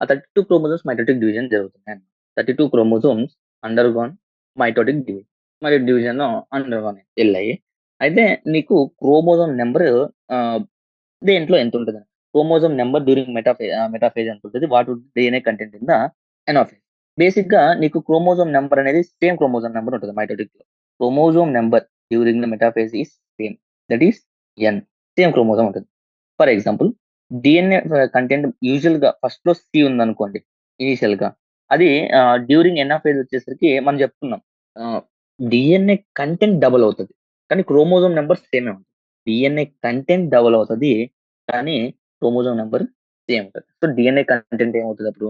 ఆ 32 క్రోమోజోమ్స్ మైటోటిక్ డివిజన్ జరుగుతున్నాయి. 32 క్రోమోజోమ్స్ అండర్‌గాన్ మైటోటిక్ డివిజన్. మరి డివిజన్ అండర్‌గాన్ ఎళ్ళాయి. అయితే నీకు క్రోమోజోమ్ నంబర్ ఆహ్, దేంట్లో ఎంతుంటదని. క్రోమోజోమ్ నంబర్ డ్యూరింగ్ మెటాఫేజ్ ఎంతుంటది? What would DNA content in the anaphase. బేసిక్‌గా నీకు క్రోమోజోమ్ నంబర్ అనేది సేమ్ క్రోమోజోమ్ నంబర్ ఉంటది మైటోటిక్‌లో. Chromosome number during the metaphase is same. That is N. Same chromosome ఉంటది. ఫర్ ఎగ్జాంపుల్ డీఎన్ఏ కంటెంట్ యూజువల్‌గా ఫస్ట్‌లో సి ఉందనుకోండి ఇనీషియల్‌గా. అది డ్యూరింగ్ ఎనాఫేజ్ వచ్చేసరికి మనం చెప్పుకున్నాం. ఆహ్, డీఎన్ఏ కంటెంట్ డబుల్ అవుతది. కానీ క్రోమోజోమ్ నంబర్ సేమే ఉంటది. డీఎన్ఏ కంటెంట్ డబుల్ అవుతది. కానీ క్రోమోజోమ్ నంబర్ సేమ్ ఉంటది. సో, డీఎన్ఏ కంటెంట్ ఏమవుతదప్పుడు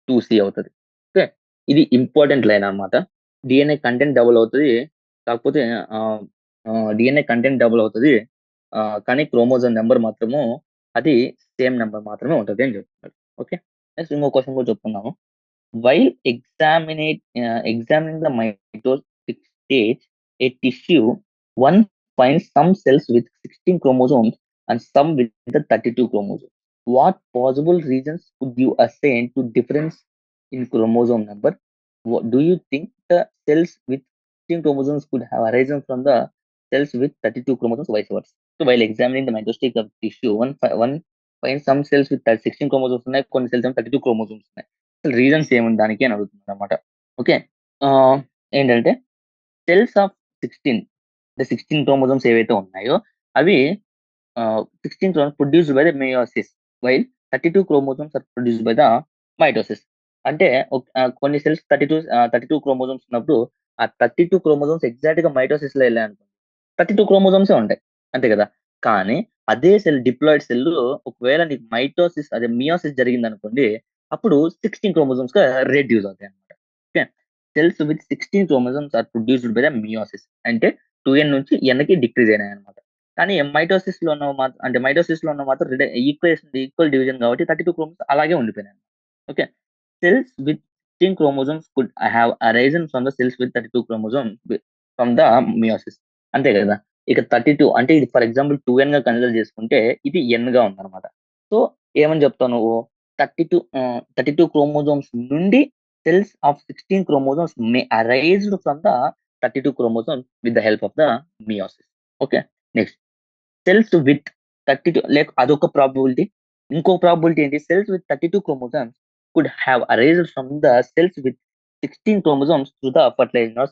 2సి అవుతది. ఓకే. ఇది ఇంపార్టెంట్ లైన్ అన్నమాట. డీఎన్ఏ కంటెంట్ డబుల్ అవుతది. కాకపోతే ఆహ్, డీఎన్ఏ కంటెంట్ డబుల్ అవుతది. కానీ క్రోమోజోమ్ నంబర్ మాత్రము అది సేమ్ నంబర్ మాత్రమే ఉంటది అని చెప్తున్నాడు. ఓకే. నెక్స్ట్ ఇంకో క్వెషన్ కూడా చెప్పుకుందాము. While examining the mitotic stage, a tissue, one finds some cells with 16 chromosomes and some with the 32 chromosomes. What possible reasons could you assign to difference in chromosome number? Do you think the cells with 16 chromosomes could have arisen from the cells with 32 chromosomes, vice versa? So, while examining the mitotic of tissue, one finds some cells with 16 chromosomes ఉన్నాయి, కొన్ని cells 32 chromosomes ఉన్నాయి. అసలు రీజన్స్ ఏముంది దానికి అని అడుగుతున్నాడనమాట. ఓకే. ఆహ్, ఏంటంటే సెల్స్ ఆఫ్ 16 అంటే 16 క్రోమోజోమ్స్ ఏవైతే ఉన్నాయో అవి 16 produced by the meiosis while 32 chromosomes are produced by the mitosis. అంటే కొన్ని సెల్స్ 32 క్రోమోజోమ్స్ ఉన్నప్పుడు ఆ 32 క్రోమోజోమ్స్ ఎగ్జాక్ట్‌గా మైటోసిస్‌లో ఎళ్ళాయనుకోండి 32 క్రోమోజోమ్సే ఉంటాయి. అంతే కదా! కానీ అదే డిప్లాయిడ్ సెల్ ఒకవేళ నీకు మియోసిస్ జరిగిందనుకోండి అప్పుడు 16 క్రోమోజోమ్స్‌గా రెడ్యూస్ అవుతాయన్నమాట. Okay. Cells with 16 chromosomes are produced by the meiosis. అంటే 2ఎన్ నుంచి ఎన్‌కి డిక్రీజ్ అయినాయన్నమాట. కానీ మైటోసిస్‌లో ఉన్నవి మాత్రం ఈక్వల్ డివిజన్ కాబట్టి 32 క్రోమోజోమ్స్ అలాగే ఉండిపోయినాయి. Okay. Cells with 16 chromosomes could have arisen from the cells with 32 chromosomes from the meiosis. అంతే కదా! ఇక 32 అంటే ఇది ఫర్ ఎగ్జాంపుల్ 2ఎన్‌గా కన్సిడర్ చేసుకుంటే ఇది ఎన్‌గా ఉందన్నమాట. సో, ఏమని చెప్తావు నువ్వు? 32 క్రోమోజోమ్స్ నుండి cells of 16 chromosomes may arised from the 32 chromosomes with the help of the meiosis. Okay. Next cells with 32 అదొక ప్రాబబిలిటీ. ఇంకో ప్రాబబిలిటీ ఏంటి? Cells with 32 chromosomes could have arised from the cells with 16 chromosomes through the fertilizing or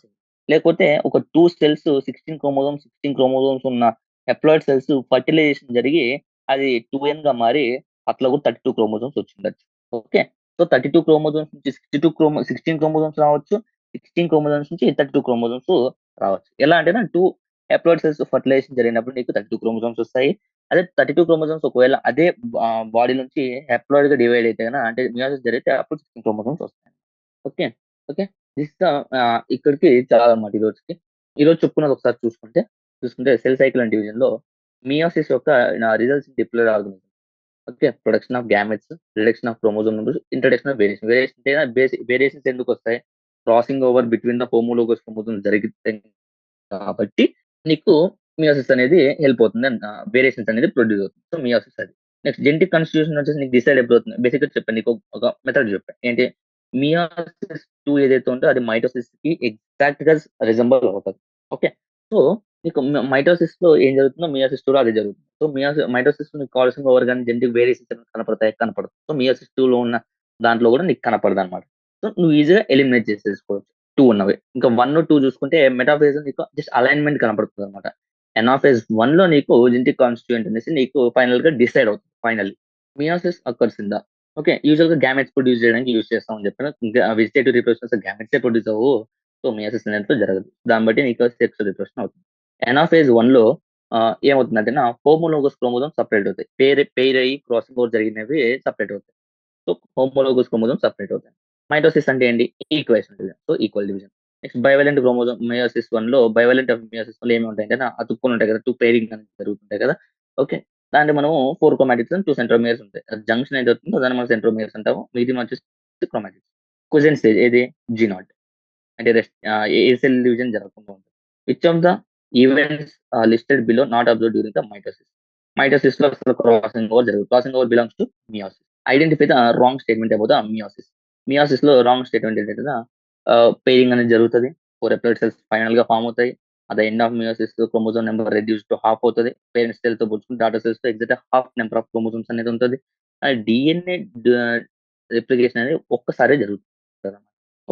లేకపోతే ఒక 2 సెల్స్ 16 క్రోమోజోమ్స్ ఉన్న హెప్లాయిడ్ సెల్స్ ఫెర్టిలైజేషన్ జరిగి అది 2ఎన్‌గా మారి అట్లా కూడా 32 క్రోమోజోమ్స్ వచ్చిండొచ్చు. ఓకే. సో, 32 క్రోమోజోమ్స్ నుంచి 16 క్రోమోజోమ్స్ రావచ్చు. 16 క్రోమోజోమ్స్ నుంచి 32 క్రోమోజోమ్స్ రావచ్చు. ఎలా అంటే 2 హాప్లాయిడ్ సెల్స్ ఫెర్టిలైజేషన్ జరిగినప్పుడు నీకు 32 క్రోమోజోమ్స్ వస్తాయి. అదే 32 క్రోమోజోమ్స్ ఒకవేళ అదే బాడీ నుంచి హాప్లాయిడ్‌గా డివైడ్ అయితే అంటే మియోసిస్ జరిగితే అప్పుడు 16 క్రోమోజోమ్స్ వస్తాయి. ఓకే. ఓకే. దిస్ ద ఇక్కడికి చాలన్నమాట ఈ రోజుకి. ఈరోజు చెప్పుకున్నది ఒకసారి చూసుకుంటే సెల్ సైకిల్ అండ్ డివిజన్‌లో మియోసిస్ యొక్క results diploid organism. Okay. Production of gametes, reduction of chromosome numbers, introduction of variation. Variations ఎందుకొస్తాయి? Crossing over between the homologous chromosomes జరిగితే కాబట్టి నీకు మియోసిస్ అనేది హెల్ప్ అవుతుంది. వేరియేషన్స్ అనేది ప్రొడ్యూస్ అవుతుంది. సో, మియోసిస్ అది. నెక్స్ట్ జెనెటిక్ కాన్స్టిట్యూషన్ వచ్చేసి నీకు డిసైడ్ ఎప్పుడవుతుంది? బేసిక్‌గా చెప్పాను. నీకు ఒక మెథడ్ చెప్పా. ఏంటి? మియోసిస్ 2 ఏదైతే ఉందో అది మైటోసిస్‌కి ఎగ్జాక్ట్‌గా రిజెంబుల్ అవుతది. ఓకే. సో, నీకు మైటోసిస్‌లో ఏం జరుగుతుందో మియోసిస్ 2లో అదే జరుగుతుంది. సో మైటోసిస్ నీకు కావాల్సిన ఓవర్గాన్ జెనెటిక్ వేరియేషన్స్ కనపడతాయి, కనపడదు. సో మియోసిస్ 2 లో ఉన్న దాంట్లో కూడా నీకు కనపడదనమాట. సో నువ్వు ఈజీగా ఎలిమినేట్ చేసేసుకోవచ్చు 2 ఉన్నవి. ఇంకా 1, 2 చూసుకుంటే మెటాఫేజ్ నీకు జస్ట్ అలైన్‌మెంట్ కనపడుతుందనమాట. ఎనాఫేజ్ 1 లో నీకు జెనెటిక్ కాన్స్టిట్యూయెంట్ అనేసి నీకు ఫైనల్‌గా డిసైడ్ అవుతుంది finally. Meiosis occurs in the okay. యూజువల్‌గా గామెట్స్ ప్రొడ్యూస్ చేయడానికి యూజ్ చేస్తామని చెప్పాను. ఇంకా వెజిటేటివ్ రిప్రొడక్షన్ గామెట్సే ప్రొడ్యూస్ అవ్వవు. సో మియోసిస్ అనేది జరగదు. దాన్ని బట్టి నీకు సెక్స్ రిప్రొడక్షన్ అవుతుంది. ఎనాఫేజ్ 1 లో ఏమవుతుందంటే హోమోలోగస్ క్రోమోజోమ్ సెపరేట్ అవుతాయి. పెయిర్ అయ్యి క్రాసింగ్ ఓవర్ జరిగినవి సెపరేట్ అవుతాయి. సో హోమోలోగస్ క్రోమోజోమ్ సెపరేట్ అవుతాయి. మైటోసిస్ అంటే ఏంటి? Equation division. So equal division. Next bivalent chromosome meiosis 1 లో బైవాలెంట్ ఆఫ్ మియోసిస్ 1 లో ఏమి ఉంటాయంటే అతుక్కొని ఉంటాయి కదా! 2 పెయిరింగ్ అనేది జరుగుతుంటాయి కదా! ఓకే. దాంట్లో మనము 4 క్రోమాటిడ్స్ అండ్ 2 సెంట్రోమియర్స్ ఉంటాయి. జంక్షన్ ఏదైతే అవుతుందో దాన్ని మనం సెంట్రోమియర్స్ అంటాము. మిగిలినవి వచ్చేసి క్రోమాటిడ్స్. క్వెసెంట్ స్టేజ్ ఏది? G nought. అంటే ఏ సెల్ డివిజన్ జరగకుండా ఉంటుంది. Which of the events listed below not observed during the mitosis. Mitosis లో అసలు క్రాసింగ్ ఓవర్ జరగదు. Crossing over belongs to meiosis. Identify the wrong statement about the meiosis. Meiosis లో రాంగ్ స్టేట్మెంట్ ఏంటంటే పెయిరింగ్ అనేది జరుగుతుంది. 4 ఎప్లాయిడ్ సెల్స్ ఫైనల్ గా ఫామ్ అవుతాయి. At the end of meiosis chromosome number reduce to half అవుతుంది. పేరెంట్ సెల్ తో పోల్చుకుంటే డాటర్ సెల్స్ తో exact half number of chromosomes అనేది ఉంటుంది. డిఎన్ఏ రిప్లికేషన్ అనేది ఒక్కసారే జరుగుతుంది.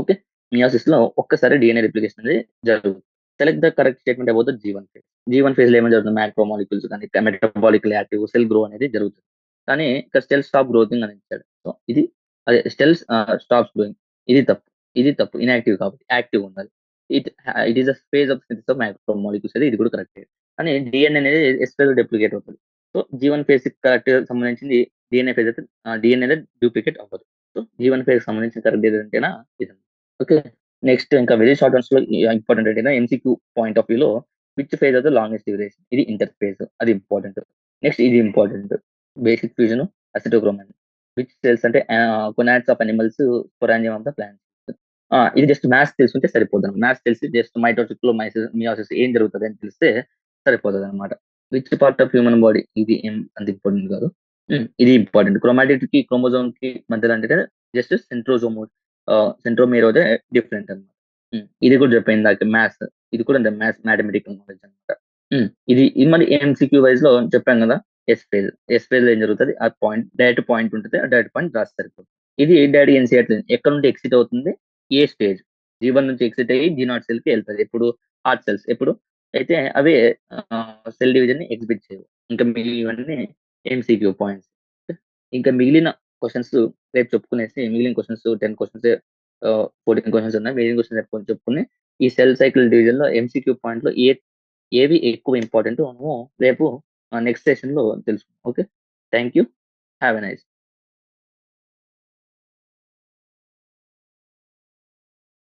ఓకే. మియోసిస్ లో ఒక్కసారి డిఎన్ఏ రిప్లికేషన్ అనేది జరుగుతుంది. Select the correct statement about the G one phase. G one phase లో ఏమైనా జరుగుతుంది? మ్యాక్రో మాలిక్యూల్స్ కానీ మెటబాలికల్ యాక్టివ్ సెల్ గ్రో అనేది జరుగుతుంది. కానీ ఇక్కడ సెల్ స్టాప్ గ్రోతింగ్ అని ఇచ్చాడు. సో ఇది అదే సెల్స్ స్టాప్స్ గ్రోయింగ్. ఇది తప్పు. ఇది తప్పు. ఇన్యాక్టివ్ కాబట్టి యాక్టివ్ ఉండాలి. It it is a phase of synthesis of micro molecules అది ఇది కూడా కరెక్ట్. కానీ డిఎన్ఏ అనేది ఎస్పేస్ డూప్లికేట్ అవుతుంది. సో జీ1 ఫేజ్ కరెక్ట్ సంబంధించింది డిఎన్ఏ ఫేజ్ అయితే డిఎన్ఏ డూప్లికేట్ అవ్వదు. సో జీ1 ఫేజ్ సంబంధించిన కరెక్ట్ ఏదంటేనా ఇది. ఓకే. నెక్స్ట్ ఇంకా వెరీ షార్ట్ వన్స్ లో ఇంపార్టెంట్ ఏంటంటే ఎంసీక్యూ పాయింట్ ఆఫ్ వ్యూ లో which phase of the longest duration. ఇది ఇంటర్ ఫేజ్. అది ఇంపార్టెంట్. నెక్స్ట్ ఇది important. Basic fuchsin acetocarmine. Which cells అంటే gonads of animals, sporangium of the plants. ఇది జస్ట్ మ్యాథ్స్ తెలుసుంటే సరిపోతుంది. మ్యాథ్స్ తెలిసి జస్ట్ మైటోసిస్ లో మియోసిస్ ఏం జరుగుతుంది అని తెలిస్తే సరిపోతుంది అనమాట. Which part of human body ఇది ఏం అంత ఇంపార్టెంట్ కాదు. ఇది ఇంపార్టెంట్. క్రోమాటిడ్ కి క్రోమోజోమ్ కి మధ్యలో అంటే జస్ట్ సెంట్రోజోమ్ సెంట్రోమేర్ అయితే డిఫరెంట్ అనమాట. ఇది కూడా చెప్పాను ఇందాక మ్యాథ్స్. ఇది కూడా మ్యాథమెటికల్ నాలెడ్జ్ అనమాట. ఇది మళ్ళీ ఎంసీక్యూ వైజ్ లో చెప్పాం కదా. Yes phase. ఎస్ ఫేజ్ లో ఏం జరుగుతుంది? ఆ పాయింట్ డైరెక్ట్ పాయింట్ ఉంటుంది. ఆ డైరెక్ట్ పాయింట్ రాసి సరిపోతుంది. ఇది డైరెక్ట్ ఎన్సీఆర్ ఎక్కడ నుండి ఎక్సిట్ అవుతుంది? ఏ స్టేజ్? జీ1 నుంచి ఎక్సిట్ అయ్యి జీ0 సెల్ కి వెళ్తుంది. ఎప్పుడు? Heart cells. ఎప్పుడు? అయితే అవే సెల్ డివిజన్ ని ఎగ్జిబిట్ చేయవు. ఇంకా మిగిలినవన్నీ ఎంసీక్యూ పాయింట్స్. ఇంకా మిగిలిన క్వశ్చన్స్ రేపు చెప్పుకునేసి మిగిలిన క్వశ్చన్స్ 10 క్వశ్చన్స్ 14 క్వశ్చన్స్ ఉన్నాయి. మిగిలిన క్వశ్చన్స్ చెప్పుకుని ఈ సెల్ సైకిల్ డివిజన్ లో ఎంసీక్యూ పాయింట్ లో ఏవి ఎక్కువ ఇంపార్టెంట్ మనము రేపు నెక్స్ట్ సెషన్ లో తెలుసుకుందాం. Okay. Thank you. Have a nice